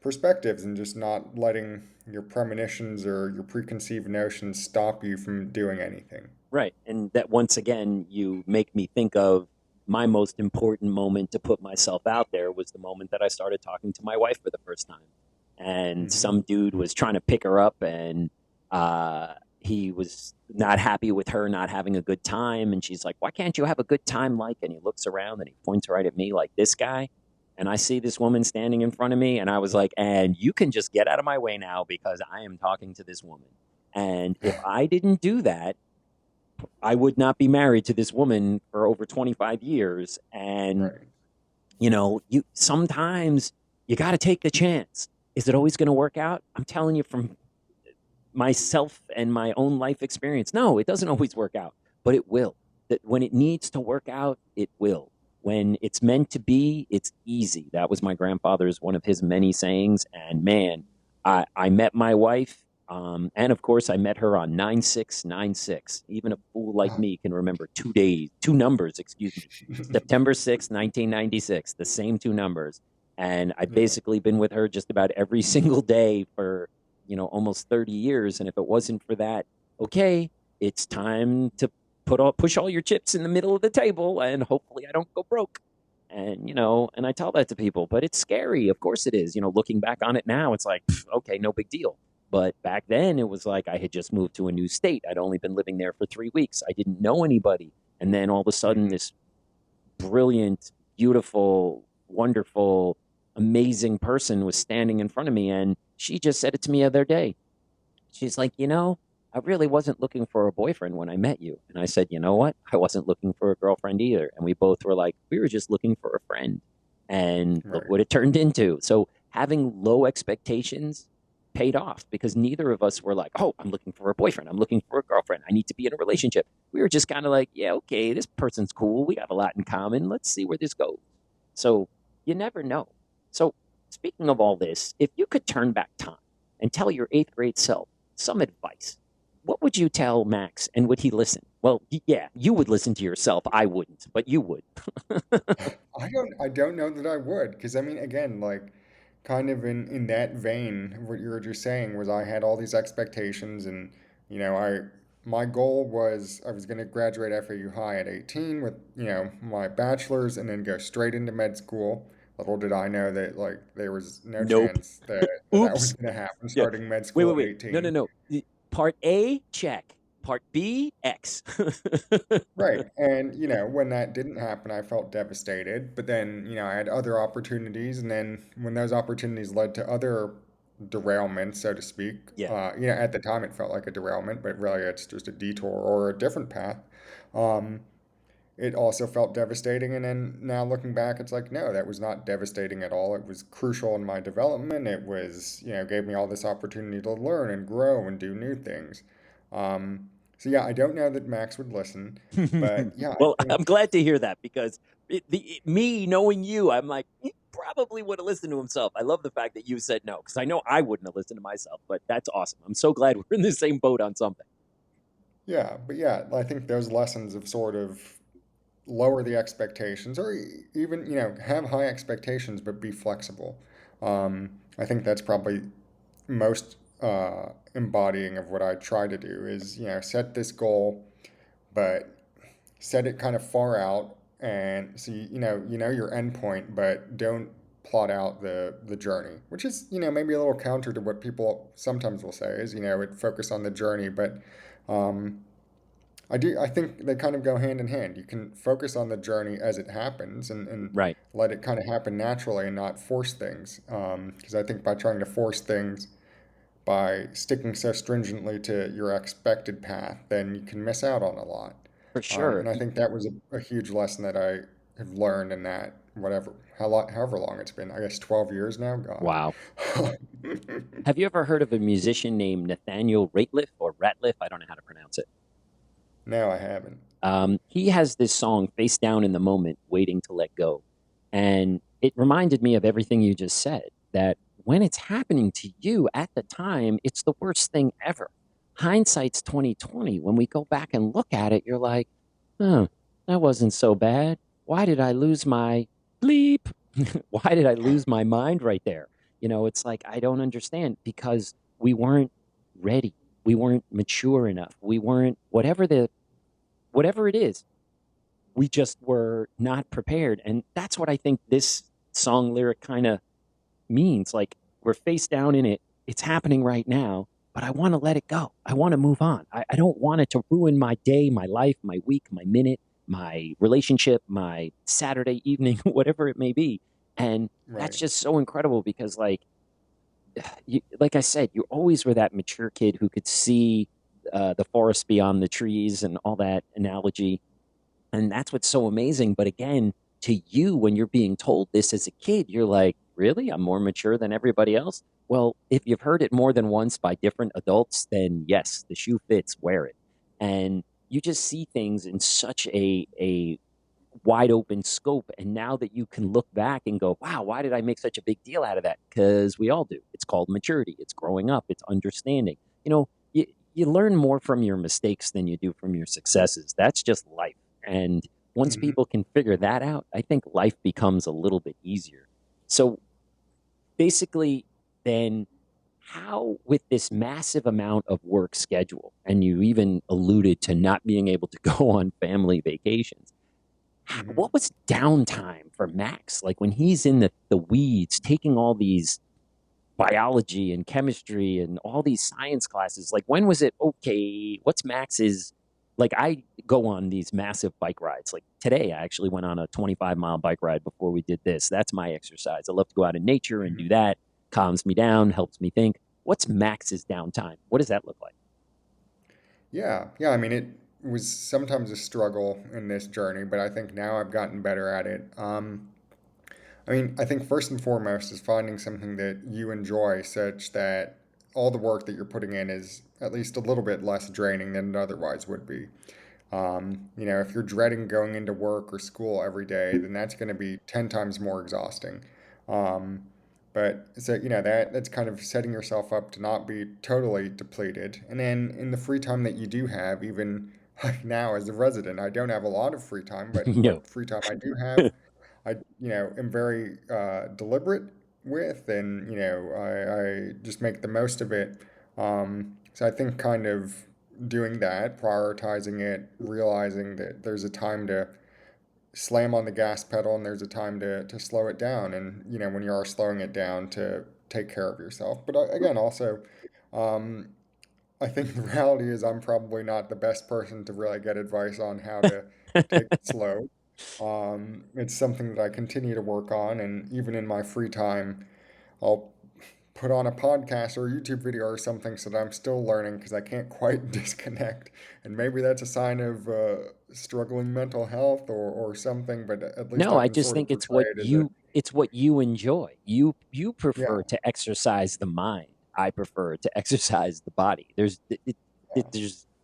perspectives and just not letting your premonitions or your preconceived notions stop you from doing anything. Right. And that once again, you make me think of my most important moment to put myself out there was the moment that I started talking to my wife for the first time. And Hmm. some dude was trying to pick her up, and he was not happy with her not having a good time. And she's like, why can't you have a good time? Like, and he looks around and he points right at me like, this guy. And I see this woman standing in front of me, and I was like, and you can just get out of my way now because I am talking to this woman. And if I didn't do that, I would not be married to this woman for over 25 years. And, Right. you sometimes you got to take the chance. Is it always going to work out? I'm telling you from myself and my own life experience. No, it doesn't always work out, but it will. That when it needs to work out, it will. When it's meant to be, it's easy. That was my grandfather's one of his many sayings. And man, I met my wife, and of course, I met her on 9696. Even a fool like me can remember 2 days, two numbers, excuse me, September 6th, 1996, the same two numbers. And I've Yeah. basically been with her just about every single day for almost 30 years. And if it wasn't for that, okay, it's time to push all your chips in the middle of the table and hopefully I don't go broke. And I tell that to people, but it's scary. Of course it is. Looking back on it now, it's like, okay, no big deal. But back then, it was like I had just moved to a new state. I'd only been living there for 3 weeks. I didn't know anybody. And then all of a sudden, Mhm. this brilliant, beautiful, wonderful, amazing person was standing in front of me. And she just said it to me the other day. She's like, I really wasn't looking for a boyfriend when I met you. And I said, you know what? I wasn't looking for a girlfriend either. And we both were like, we were just looking for a friend. And look Right. what it turned into. So having low expectations paid off because neither of us were like, oh, I'm looking for a boyfriend. I'm looking for a girlfriend. I need to be in a relationship. We were just kind of like, yeah, okay, this person's cool. We got a lot in common. Let's see where this goes. So you never know. So speaking of all this, if you could turn back time and tell your eighth grade self some advice, what would you tell Max and would he listen? Well, yeah, you would listen to yourself. I wouldn't, but you would. I don't know that I would, because I mean, again, like, kind of in that vein, what you were just saying was I had all these expectations, and my goal was I was going to graduate FAU High at 18 with my bachelor's, and then go straight into med school. Little did I know that like there was no Nope. chance that was Oops. going to happen Yeah. starting med Wait, school wait, at wait. No, no, 18. no. Part A, check. Part B, X. Right. And, when that didn't happen, I felt devastated. But then, I had other opportunities. And then when those opportunities led to other derailments, so to speak, Yeah, at the time it felt like a derailment, but really it's just a detour or a different path. Um, it also felt devastating. And then now looking back, it's like, no, that was not devastating at all. It was crucial in my development. It was, gave me all this opportunity to learn and grow and do new things. Um, so yeah, I don't know that Max would listen, but yeah, well, I I'm think, glad to hear that because me knowing you, I'm like, he probably would have listened to himself. I love the fact that you said no because I know I wouldn't have listened to myself, but that's awesome. I'm so glad we're in the same boat on something. yeah, but yeah, I think those lessons of sort of lower the expectations or even, have high expectations, but be flexible. I think that's probably most embodying of what I try to do is, set this goal, but set it kind of far out and so you know your end point, but don't plot out the journey, which is maybe a little counter to what people sometimes will say is it focus on the journey, but um, I think they kind of go hand in hand. You can focus on the journey as it happens and Right. let it kind of happen naturally and not force things, because I think by trying to force things by sticking so stringently to your expected path, then you can miss out on a lot. For sure. And I think that was a huge lesson that I have learned in that, whatever, however long it's been, I guess 12 years now. God. Wow. Have you ever heard of a musician named Nathaniel Rateliff or Ratliff? I don't know how to pronounce it. No, I haven't. He has this song, Face Down in the Moment, Waiting to Let Go. And it reminded me of everything you just said, that when it's happening to you at the time, it's the worst thing ever. Hindsight's 2020. When we go back and look at it, you're like, huh, that wasn't so bad. Why did I lose my bleep? Why did I lose my mind right there? It's like, I don't understand because we weren't ready. We weren't mature enough. We weren't, whatever it is, we just were not prepared. And that's what I think this song lyric kind of means. Like we're face down in it. It's happening right now, but I want to let it go. I want to move on. I don't want it to ruin my day, my life, my week, my minute, my relationship, my Saturday evening, whatever it may be. And that's Right. just so incredible because like I said, you always were that mature kid who could see the forest beyond the trees and all that analogy. And that's what's so amazing. But again, to you, when you're being told this as a kid, you're like, really? I'm more mature than everybody else? Well, if you've heard it more than once by different adults, then yes, the shoe fits, wear it. And you just see things in such a wide open scope. And now that you can look back and go, wow, why did I make such a big deal out of that? Because we all do. It's called maturity. It's growing up. It's understanding. You learn more from your mistakes than you do from your successes. That's just life. And once Hmm. people can figure that out, I think life becomes a little bit easier. So basically, then how, with this massive amount of work schedule, and you even alluded to not being able to go on family vacations, Hmm. what was downtime for Max? Like when he's in the weeds, taking all these biology and chemistry and all these science classes. Like, when was it okay? What's Max's? Like, I go on these massive bike rides. Like today, I actually went on a 25-mile bike ride before we did this. That's my exercise. I love to go out in nature and do Mhm. that. Calms me down, helps me think. What's Max's downtime? What does that look like? Yeah, yeah. I mean, it was sometimes a struggle in this journey, but I think now I've gotten better at it. I mean, I think first and foremost is finding something that you enjoy such that all the work that you're putting in is at least a little bit less draining than it otherwise would be. If you're dreading going into work or school every day, then that's going to be 10 times more exhausting. Um, but so, that's kind of setting yourself up to not be totally depleted. And then in the free time that you do have, even like now as a resident, I don't have a lot of free time, but No. what free time I do have, I, am very deliberate with, and, I just make the most of it. So I think kind of doing that, prioritizing it, realizing that there's a time to slam on the gas pedal and there's a time to slow it down. And, when you are slowing it down, to take care of yourself. But again, also, um, I think the reality is I'm probably not the best person to really get advice on how to take it slow. It's something that I continue to work on, and even in my free time, I'll put on a podcast or a YouTube video or something so that I'm still learning because I can't quite disconnect. And maybe that's a sign of struggling mental health or something, but at least No, I I can just sort of think portray it as a, it's what you enjoy. You prefer yeah, to exercise the mind. I prefer to exercise the body. yeah,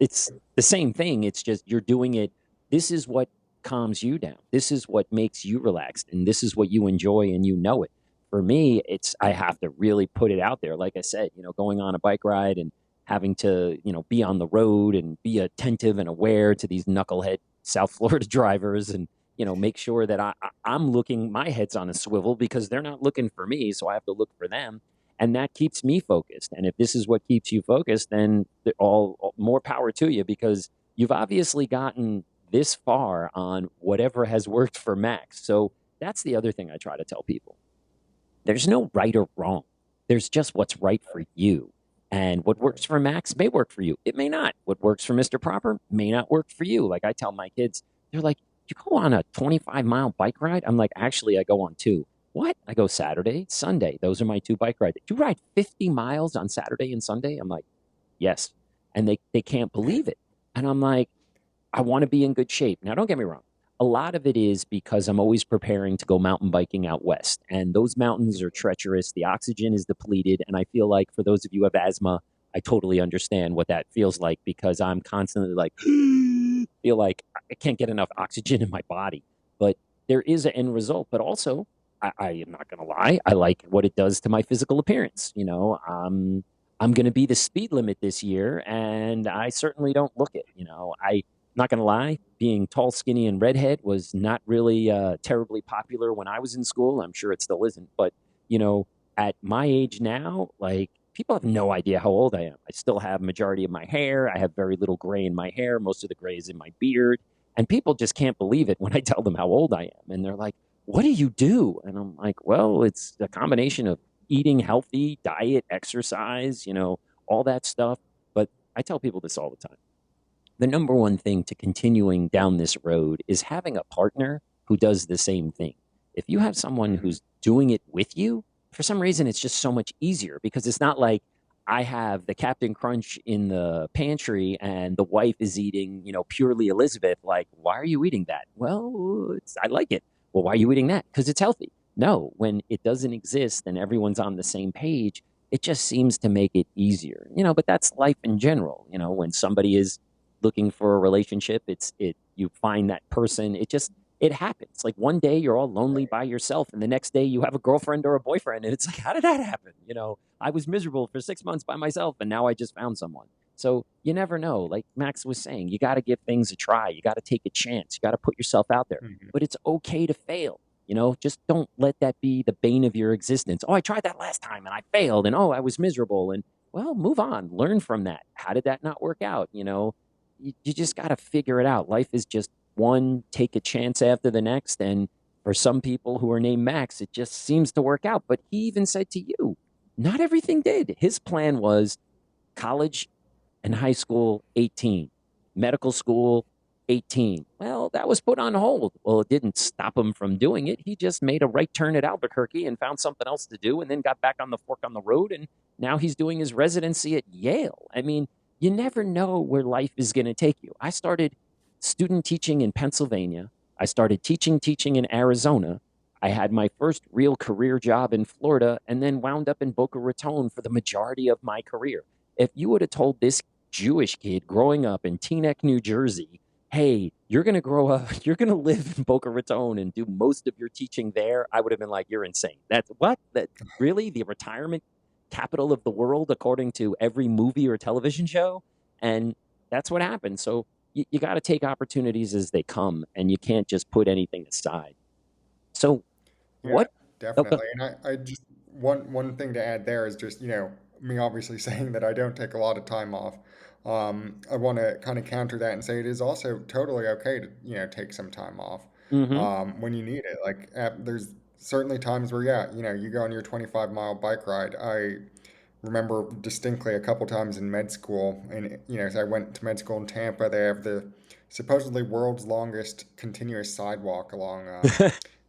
It's the same thing. It's just you're doing it. This is what calms you down. This is what makes you relaxed, and this is what you enjoy, and you know it. For me, it's I have to really put it out there. Like I said, going on a bike ride and having to, be on the road and be attentive and aware to these knucklehead South Florida drivers and make sure that I'm looking, my head's on a swivel because they're not looking for me. So I have to look for them. And that keeps me focused. And if this is what keeps you focused, then all more power to you because you've obviously gotten this far on whatever has worked for Max. So that's the other thing I try to tell people. There's no right or wrong. There's just what's right for you. And what right. works for Max may work for you. It may not. What works for Mr. Proper may not work for you. Like I tell my kids, they're like, you go on a 25-mile bike ride? I'm like, actually, I go on two. What? I go Saturday, Sunday. Those are my two bike rides. You ride 50 miles on Saturday and Sunday? I'm like, yes. And they can't believe it. And I'm like, I want to be in good shape. Now, don't get me wrong. A lot of it is because I'm always preparing to go mountain biking out west. And those mountains are treacherous. The oxygen is depleted. And I feel like for those of you who have asthma, I totally understand what that feels like because I'm constantly like, feel like I can't get enough oxygen in my body. But there is an end result. But also, I am not going to lie. I like what it does to my physical appearance. I'm going to be the speed limit this year, and I certainly don't look it. Not going to lie, being tall, skinny, and redhead was not really terribly popular when I was in school. I'm sure it still isn't. But, you know, at my age now, like people have no idea how old I am. I still have majority of my hair. I have very little gray in my hair. Most of the gray is in my beard. And people just can't believe it when I tell them how old I am. And they're like, what do you do? And I'm like, well, it's a combination of eating healthy, diet, exercise, all that stuff. But I tell people this all the time. The number one thing to continuing down this road is having a partner who does the same thing. If you have someone Mhm. who's doing it with you, for some reason, it's just so much easier because it's not like I have the Captain Crunch in the pantry and the wife is eating, purely Elizabeth. Like, why are you eating that? Well, I like it. Well, why are you eating that? Because it's healthy. No, when it doesn't exist and everyone's on the same page, it just seems to make it easier, but that's life in general. When somebody is looking for a relationship, you find that person, it happens. Like one day you're all lonely Right. by yourself and the next day you have a girlfriend or a boyfriend and it's like, how did that happen? I was miserable for 6 months by myself and now I just found someone. So you never know. Like Max was saying, you got to give things a try. You got to take a chance. You got to put yourself out there. Mhm. But it's okay to fail. Just don't let that be the bane of your existence. Oh, I tried that last time and I failed and oh, I was miserable. And well, move on, learn from that. How did that not work out? You just got to figure it out. Life is just one take a chance after the next. And for some people who are named Max, it just seems to work out. But he even said to you, Not everything did. His plan was college and high school, 18, medical school, 18. Well, that was put on hold. Well, it didn't stop him from doing it. He just made a right turn at Albuquerque and found something else to do and then got back on the fork on the road. And now he's doing his residency at Yale. I mean, you never know where life is going to take you. I started student teaching in Pennsylvania. I started teaching in Arizona. I had my first real career job in Florida and then wound up in Boca Raton for the majority of my career. If you would have told this Jewish kid growing up in Teaneck, New Jersey, hey, you're going to grow up, you're going to live in Boca Raton and do most of your teaching there, I would have been like, you're insane. That's what? That really the retirement capital of the world, according to every movie or television show? And that's what happened. So you got to take opportunities as they come, and you can't just put anything aside. So Yeah, what? Okay. definitely. And I just one thing to add there is just, me obviously saying that I don't take a lot of time off. I want to kind of counter that and say it is also totally okay to, take some time off Mm-hmm. when you need it. Like there's certainly times where, yeah, you go on your 25-mile bike ride. I remember distinctly a couple times in med school, and so I went to med school in Tampa. They have the supposedly world's longest continuous sidewalk along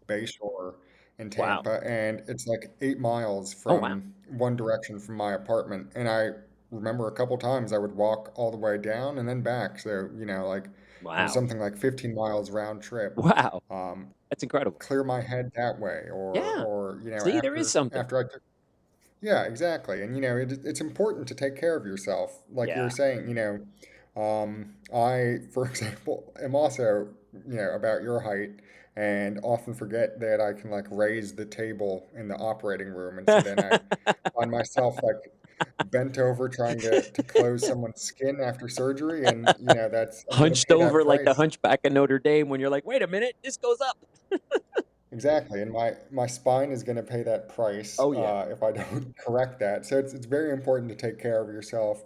Bayshore in Wow. Tampa, and it's like 8 miles Oh, wow. from one direction from my apartment. And I remember a couple times I would walk all the way down and then back. So, like it was Wow. something like 15 miles round trip. Wow. Um, That's incredible. Clear my head that way, Yeah. or See, there is something. after I took. Yeah, exactly. And it's important to take care of yourself. Like you were Yeah. saying, I, for example, am also, about your height and often forget that I can like raise the table in the operating room. And so then I find myself like bent over trying to close someone's skin after surgery. And, I'm going to Hunched pay that over like the price. hunchback of Notre Dame when you're like, wait a minute, this goes up. Exactly, and my spine is going to pay that price Oh, yeah. if I don't correct that. So it's very important to take care of yourself.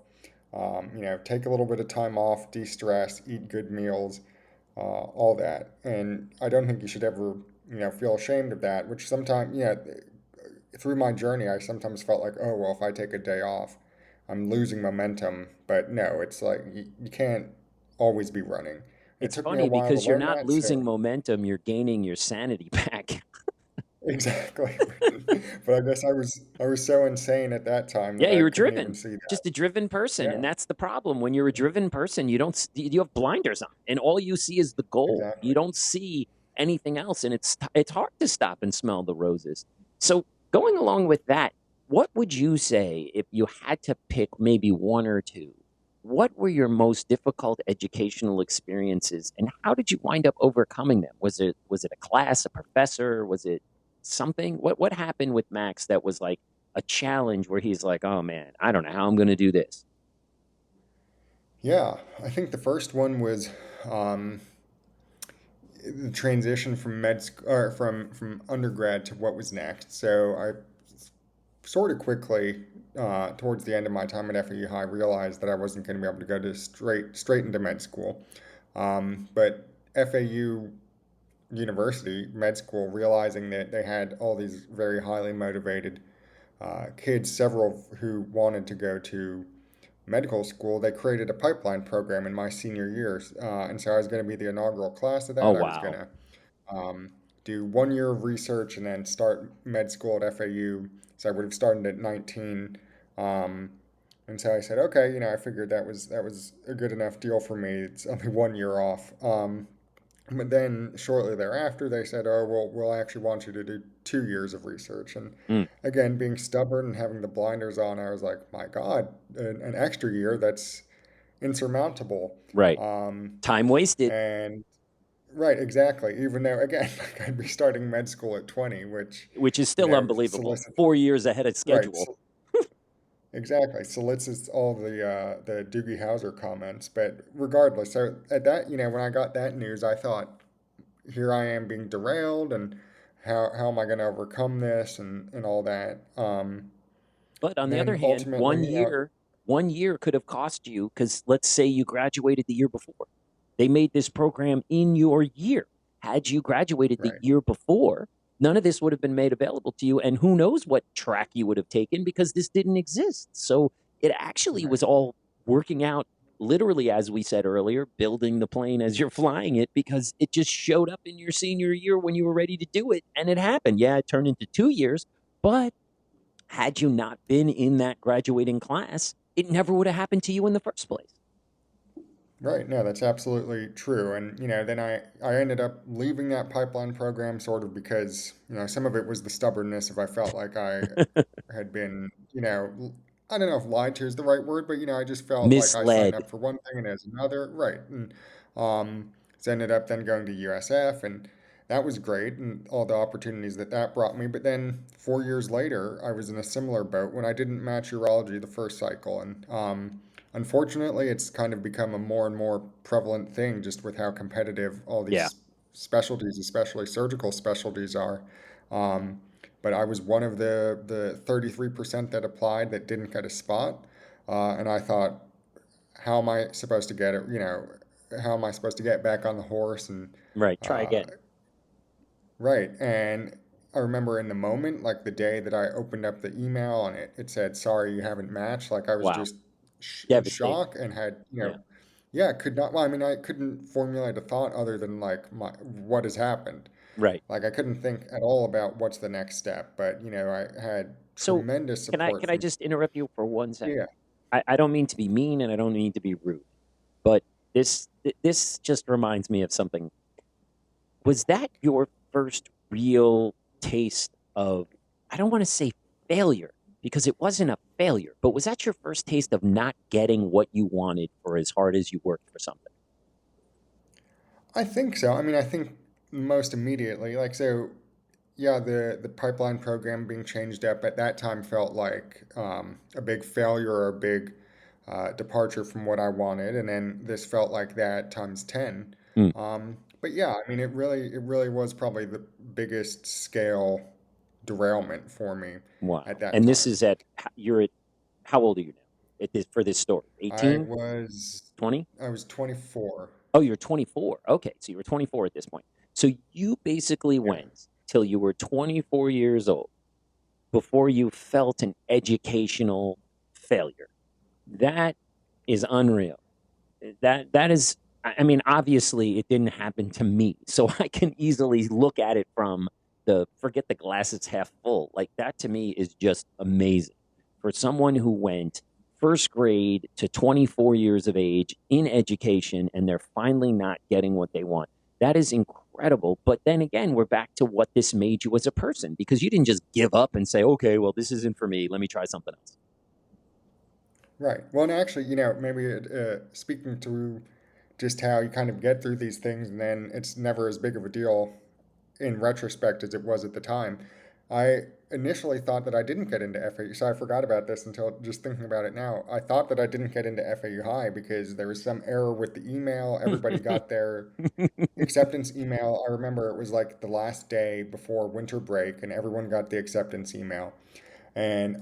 Take a little bit of time off, de-stress, eat good meals, all that. And I don't think you should ever, feel ashamed of that. Which sometimes, through my journey, I sometimes felt like, oh well, if I take a day off, I'm losing momentum. But no, it's like you can't always be running. It It's took me a funny while to because you're learn not that, so. losing momentum, you're gaining your sanity back. Exactly. But I guess I was so insane at that time Yeah, that I you were couldn't even driven. see that. Just a driven person, and Yeah, that's the problem. When you're a driven person, you don't you have blinders on, and all you see is the goal. You exactly. don't see anything else, and it's hard to stop and smell the roses. So, going along with that, what would you say if you had to pick maybe one or two? What were your most difficult educational experiences, and how did you wind up overcoming them? Was it a class, a professor? Was it something? What happened with Max that was like a challenge where he's like, oh man, I don't know how I'm going to do this? Yeah, I think the first one was um, the transition from or from undergrad to what was next. So I sort of quickly, towards the end of my time at FAU High, realized that I wasn't going to be able to go to straight into med school. But FAU University med school, realizing that they had all these very highly motivated kids, several who wanted to go to medical school, they created a pipeline program in my senior years. And so I was going to be the inaugural class of Oh, that. I was going wow. to do 1 year of research and then start med school at FAU. So I would have started at 19. Um, and so I said, okay, I figured that was a good enough deal for me. It's only 1 year off. But then shortly thereafter, they said, "Oh, we'll actually want you to do 2 years of research." And Mm, again, being stubborn and having the blinders on, I was like, "My God, an extra year, that's insurmountable." right. Um, Time wasted, and right, exactly. Even though, again, like I'd be starting med school at 20, which, which is still unbelievable. solicits, 4 years ahead of right, schedule. exactly, solicits all the Doogie Howser comments. But regardless, so at that, when I got that news, I thought, here I am being derailed, and how am I going to overcome this, and all that. But on And the other then hand, ultimately, 1 year could have cost you because let's say you graduated the year before. They made this program in your year. Had you graduated the right, year before, none of this would have been made available to you. And who knows what track you would have taken because this didn't exist. So it actually Right. was all working out literally, as we said earlier, building the plane as you're flying it, because it just showed up in your senior year when you were ready to do it. And it happened. Yeah, it turned into 2 years. But had you not been in that graduating class, it never would have happened to you in the first place. Right. No, that's absolutely true. And, then I ended up leaving that pipeline program sort of because, some of it was the stubbornness if I felt like I had been, I don't know if lied to is the right word, but, I just felt like I signed Misled. up for one thing and as another. Right. And so ended up then going to USF, and that was great and all the opportunities that brought me. But then 4 years later, I was in a similar boat when I didn't match urology the first cycle. And, unfortunately, it's kind of become a more and more prevalent thing just with how competitive all Yeah. these specialties, especially surgical specialties, are. Um, but I was one of the 33% that applied that didn't get a spot. And I thought, how am I supposed to get it? How am I supposed to get back on the horse? And Right. Try uh, again. right. And I remember in the moment, like the day that I opened up the email and it said, sorry, you haven't matched, like I was Wow. just in Devastating. shock and had, Yeah. yeah, could not, well, I mean, I couldn't formulate a thought other than like what has happened. Right. Like I couldn't think at all about what's the next step, but I had So tremendous can I support can I from, just interrupt you for 1 second? yeah. I don't mean to be mean and I don't mean to be rude, but this just reminds me of something. Was that your first real taste of, I don't want to say failure because it wasn't a failure, but was that your first taste of not getting what you wanted for as hard as you worked for something? I think so. I mean, I think most immediately, like, so yeah, the pipeline program being changed up at that time felt like a big failure or a big departure from what I wanted, and then this felt like that times 10. Mm, But yeah, I mean, it really was probably the biggest scale derailment for me at wow. that And this time. is you're at, how old are you now? For this story? I 18, was 20? I was 24. Oh, you're 24. Okay, so you were 24 at this point. So you basically Yeah. went till you were 24 years old before you felt an educational failure. That is unreal. That is, I mean, obviously it didn't happen to me, so I can easily look at it from the forget the glass is half full. Like that to me is just amazing for someone who went first grade to 24 years of age in education and they're finally not getting what they want. That is incredible. But then again, we're back to what this made you as a person because you didn't just give up and say, okay, well, this isn't for me. Let me try something else. Right. Well, and actually, maybe speaking to just how you kind of get through these things, and then it's never as big of a deal in retrospect as it was at the time. I initially thought that I didn't get into FAU, so I forgot about this until just thinking about it now. I thought that I didn't get into FAU High because there was some error with the email. Everybody got their acceptance email. I remember it was like the last day before winter break, and everyone got the acceptance email. And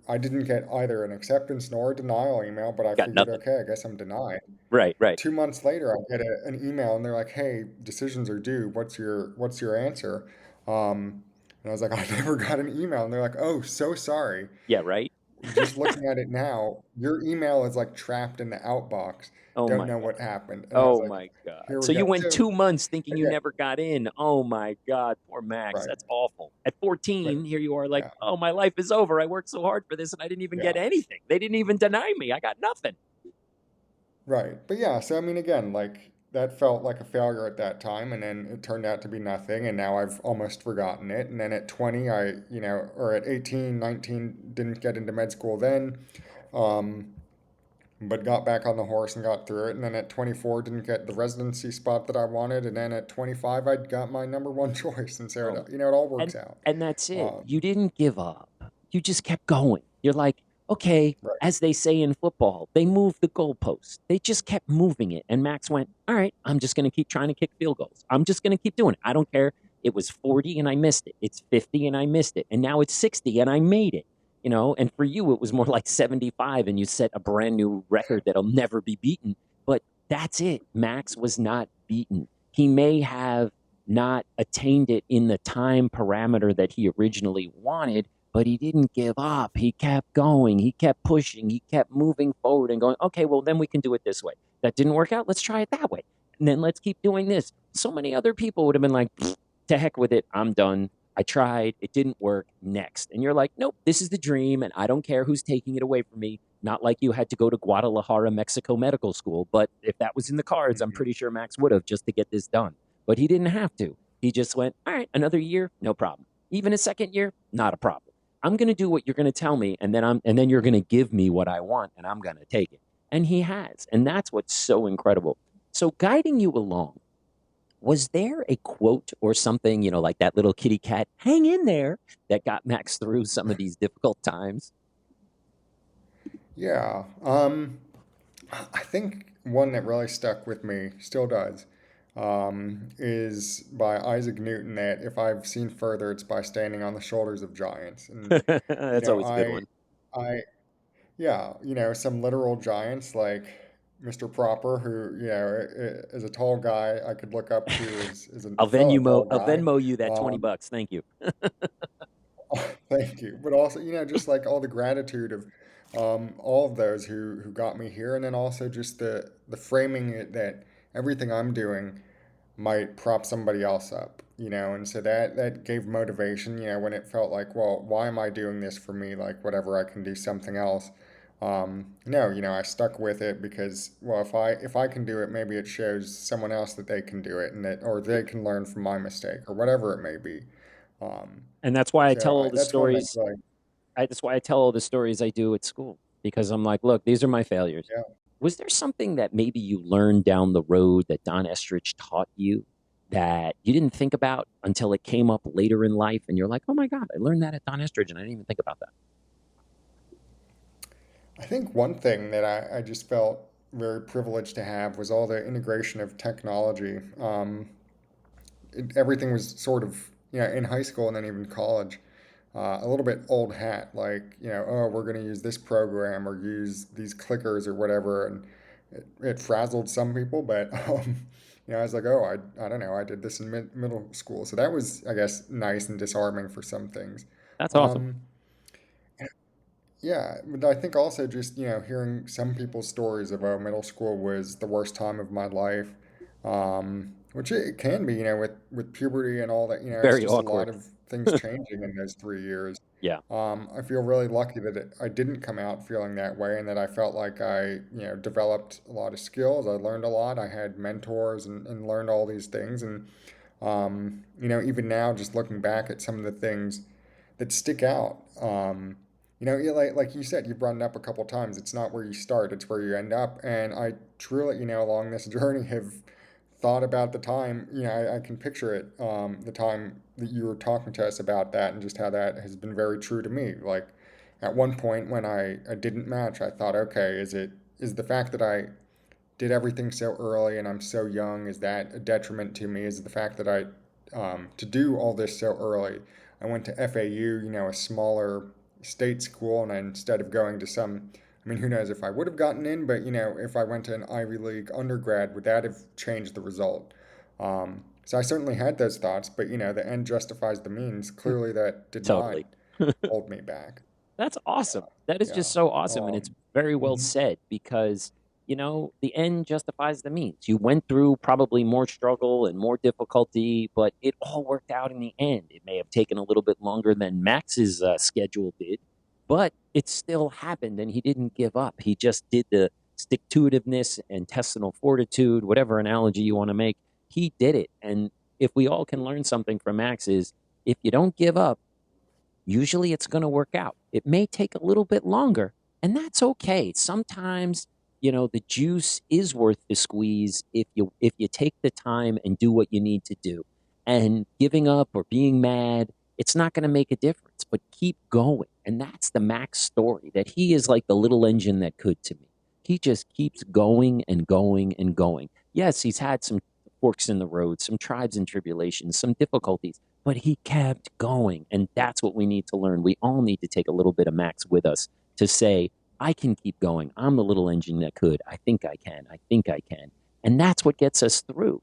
I didn't get either an acceptance nor a denial email, but I Got figured, nothing. okay, I guess I'm denied. Right, right. 2 months later, I get an email and they're like, "Hey, decisions are due. What's your answer?" And I was like, "I never got an email." And they're like, "Oh, so sorry. Yeah, right. Just looking at it now, your email is like trapped in the outbox. Oh Don't my know God. what happened." And I was Oh like, my God. "Here we So go." you went So 2 months thinking you again, never got in. Oh my God. Poor Max. right, That's awful. At but 14, here you are like, yeah, oh, my life is over. I worked so hard for this and I didn't even get yeah. anything. They didn't even deny me. I got nothing. Right. But yeah, so I mean, again, like that felt like a failure at that time, and then it turned out to be nothing, and now I've almost forgotten it. And then at 20, or at 18, 19, didn't get into med school then, um, but got back on the horse and got through it. And then at 24, didn't get the residency spot that I wanted. And then at 25, I got my number one choice. And so, Oh my it all and works out. and that's it. Um, You didn't give up. You just kept going. You're like, okay, right. as they say in football, they moved the goalpost. They just kept moving it. And Max went, all right, I'm just going to keep trying to kick field goals. I'm just going to keep doing it. I don't care. It was 40 and I missed it. It's 50 and I missed it. And now it's 60 and I made it. And for you, it was more like 75 and you set a brand new record that'll never be beaten. But that's it. Max was not beaten. He may have not attained it in the time parameter that he originally wanted, but he didn't give up. He kept going. He kept pushing. He kept moving forward and going, okay, well, then we can do it this way. That didn't work out. Let's try it that way. And then let's keep doing this. So many other people would have been like, to heck with it. I'm done. I tried. It didn't work. Next. And you're like, nope, this is the dream. And I don't care who's taking it away from me. Not like you had to go to Guadalajara, Mexico medical school. But if that was in the cards, I'm Mhm. pretty sure Max would have just to get this done. But he didn't have to. He just went, all right, another year, no problem. Even a second year, not a problem. I'm going to do what you're going to tell me, and then you're going to give me what I want, and I'm going to take it. And he has. And that's what's so incredible. So guiding you along, was there a quote or something, like that little kitty cat, hang in there, that got Max through some of these difficult times? Yeah. I think one that really stuck with me, still does, is by Isaac Newton, that if I've seen further, it's by standing on the shoulders of giants. And, you That's know, always a good one. I, yeah, some literal giants like Mr. Proper, who, is a tall guy I could look up to as a fellow tall I'll guy. Venmo you that Um, $20. Thank you. Thank you. But also, just like all the gratitude of all of those who got me here, and then also just the framing it that everything I'm doing might prop somebody else up, and so that gave motivation, when it felt like, well, why am I doing this for me? Like, whatever, I can do something else. No, I stuck with it because, well, if I can do it, maybe it shows someone else that they can do it, and that, or they can learn from my mistake, or whatever it may be. Um, And that's why I tell so all the that's one that stories. like, That's why I tell all the stories I do at school, because I'm like, look, these are my failures. yeah. Was there something that maybe you learned down the road that Don Estrich taught you that you didn't think about until it came up later in life, and you're like, oh my God, I learned that at Don Estrich and I didn't even think about that? I think one thing that I just felt very privileged to have was all the integration of technology. Everything was sort of, in high school and then even college, a little bit old hat, like, oh, we're going to use this program or use these clickers or whatever. And it frazzled some people, but, I was like, oh, I don't know, I did this in middle school. So that was, I guess, nice and disarming for some things. That's awesome. Um, Yeah, but I think also just, hearing some people's stories of, oh, middle school was the worst time of my life, which it can be, with puberty and all that, it's Very just a lot awkward. of things changing in those 3 years. Yeah, I feel really lucky that I didn't come out feeling that way, and that I felt like I, developed a lot of skills. I learned a lot. I had mentors, and learned all these things. And, even now, just looking back at some of the things that stick out. Like you said, you brought it up a couple times. It's not where you start; it's where you end up. And I truly, along this journey, have thought about the time. I can picture it. The time that you were talking to us about that, and just how that has been very true to me. Like, at one point when I didn't match, I thought, okay, is the fact that I did everything so early and I'm so young, is that a detriment to me? Is it the fact that to do all this so early, I went to FAU, a smaller state school, and instead of going to some, I mean, who knows if I would have gotten in, but, if I went to an Ivy League undergrad, would that have changed the result? So I certainly had those thoughts, but, the end justifies the means. Clearly, that did not totally. hold me back. That's awesome. That is Yeah. just so awesome. And it's Um, very well mhm. said because, the end justifies the means. You went through probably more struggle and more difficulty, but it all worked out in the end. It may have taken a little bit longer than Max's schedule did, but it still happened and he didn't give up. He just did the stick to itiveness, intestinal fortitude, whatever analogy you want to make. He did it. And if we all can learn something from Max is if you don't give up, usually it's going to work out. It may take a little bit longer, and that's okay. Sometimes, the juice is worth the squeeze if you take the time and do what you need to do. And giving up or being mad, it's not going to make a difference, but keep going. And that's the Max story that he is like the little engine that could to me. He just keeps going and going and going. Yes, he's had some forks in the road, some tribes and tribulations, some difficulties, but he kept going. And that's what we need to learn. We all need to take a little bit of Max with us to say, I can keep going. I'm the little engine that could. I think I can. I think I can. And that's what gets us through.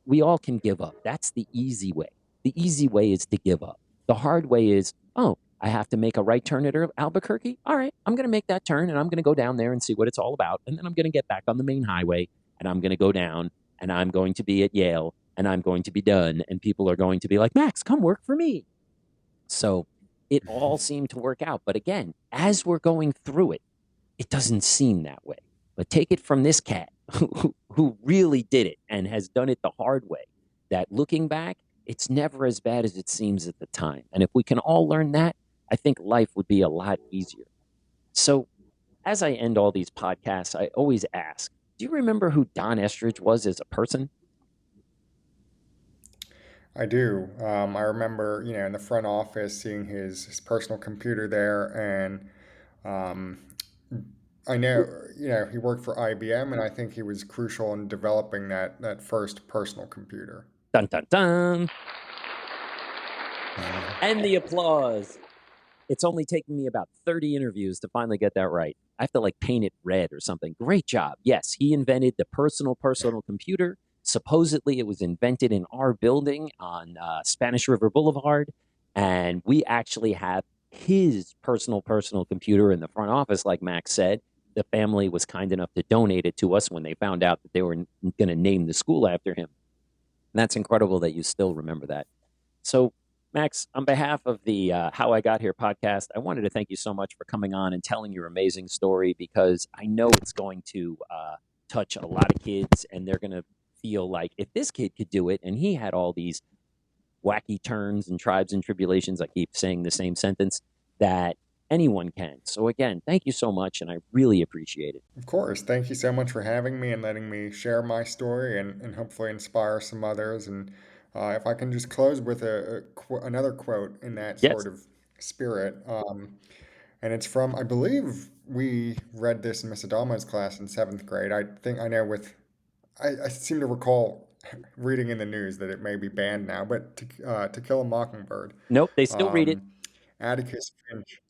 we all can give up. That's the easy way. The easy way is to give up. The hard way is, oh, I have to make a right turn at Albuquerque. All right, I'm going to make that turn and I'm going to go down there and see what it's all about. And then I'm going to get back on the main highway and I'm going to go down and I'm going to be at Yale and I'm going to be done. And people are going to be like, Max, come work for me. So it all seemed to work out. But again, as we're going through it, it doesn't seem that way. But take it from this cat who really did it and has done it the hard way, that looking back, it's never as bad as it seems at the time. And if we can all learn that, I think life would be a lot easier. So as I end all these podcasts, I always ask, do you remember who Don Estridge was as a person? I do. I remember, in the front office seeing his personal computer there, and um, I know, he worked for IBM, and I think he was crucial in developing that first personal computer. Dun, dun, dun. And the applause. It's only taken me about 30 interviews to finally get that right. I have to like paint it red or something. Great job. Yes, he invented the personal computer. Supposedly, it was invented in our building on Spanish River Boulevard. And we actually have his personal computer in the front office, like Max said. The family was kind enough to donate it to us when they found out that they were going to name the school after him. And that's incredible that you still remember that. So, Max, on behalf of the How I Got Here podcast, I wanted to thank you so much for coming on and telling your amazing story, because I know it's going to touch a lot of kids and they're going to feel like if this kid could do it and he had all these wacky turns and tribes and tribulations, I keep saying the same sentence, that anyone can. So, again, thank you so much and I really appreciate it. Of course. Thank you so much for having me and letting me share my story and hopefully inspire some others. And if I can just close with another quote in that Yes. sort of spirit. And it's from, I believe we read this in Miss Adalma's class in seventh grade. I think I know I seem to recall reading in the news that it may be banned now, but To Kill a Mockingbird, Nope, they still read it. um, Atticus Finch.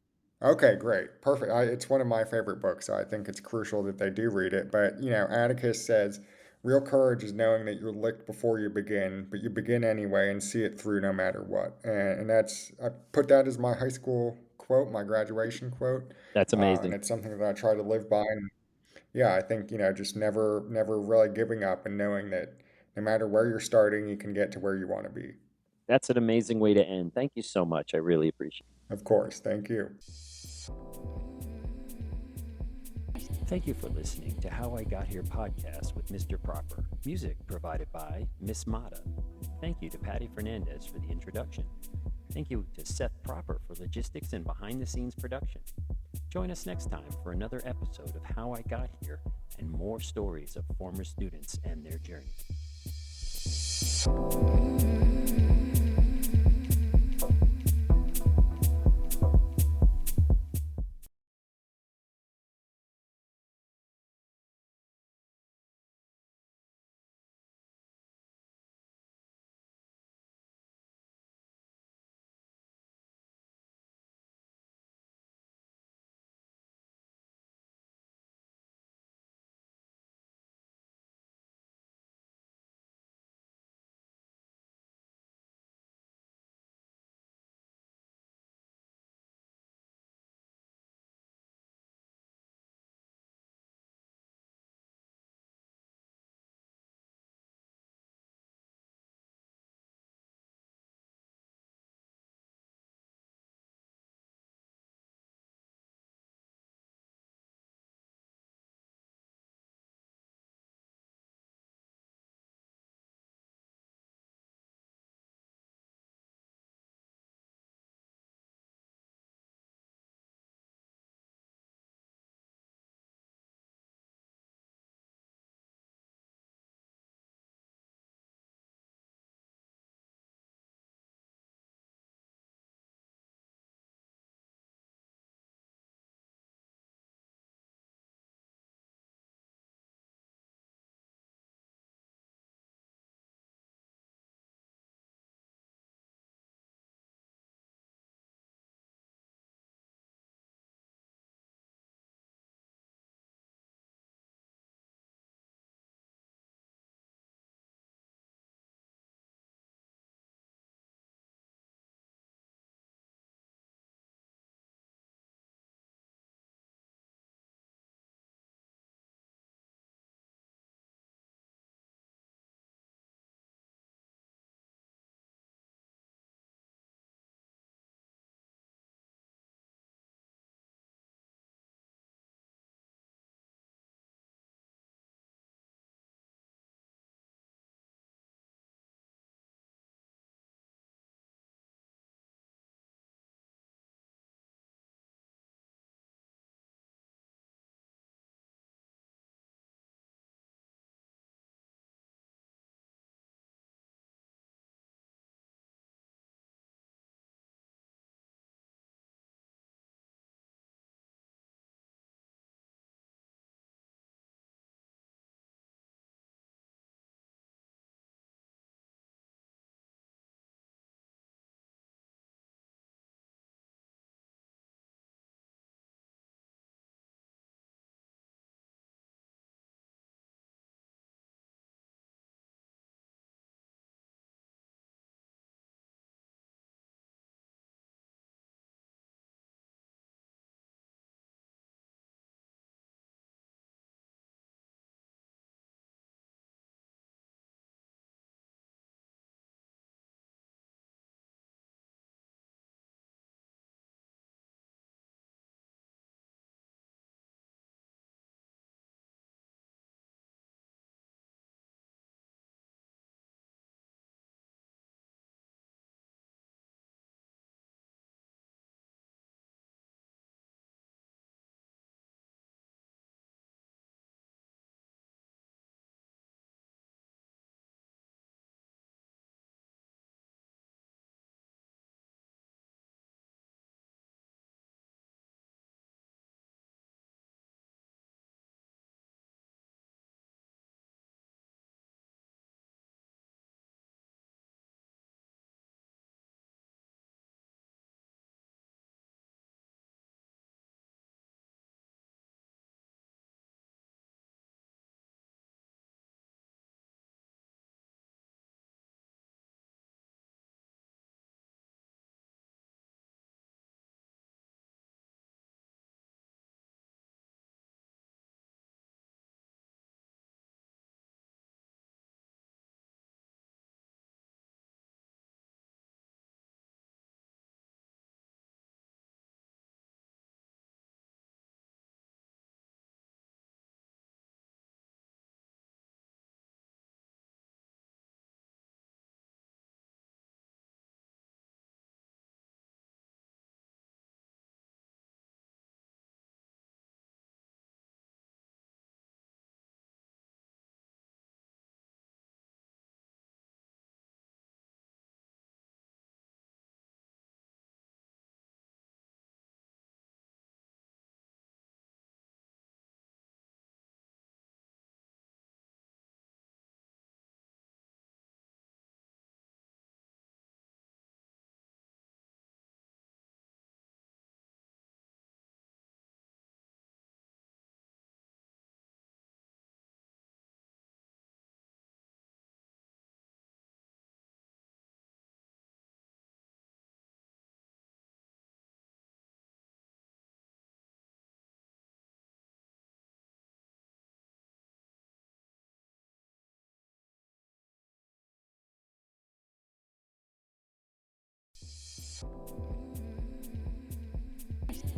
Okay, great. Perfect. It's one of my favorite books, so I think it's crucial that they do read it. But, Atticus says, real courage is knowing that you're licked before you begin, but you begin anyway and see it through no matter what. And I put that as my high school quote, my graduation quote. That's And amazing. it's something that I try to live by. And yeah, I think, just never really giving up and knowing that no matter where you're starting, you can get to where you want to be. That's an amazing way to end. Thank you so much. I really appreciate it. Of course. Thank you. Thank you for listening to How I Got Here podcast with Mr. Proper. Music provided by Miss Mata. Thank you to Patty Fernandez for the introduction. Thank you to Seth Proper for logistics and behind the scenes production. Join us next time for another episode of How I Got Here and more stories of former students and their journey.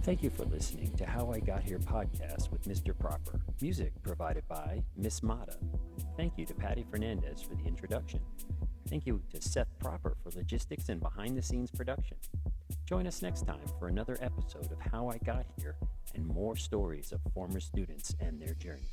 Thank you for listening to How I Got Here podcast with Mr. Proper. Music provided by Miss Mata. Thank you to Patty Fernandez for the introduction. Thank you to Seth Proper for logistics and behind-the-scenes production. Join us next time for another episode of How I Got Here and more stories of former students and their journey.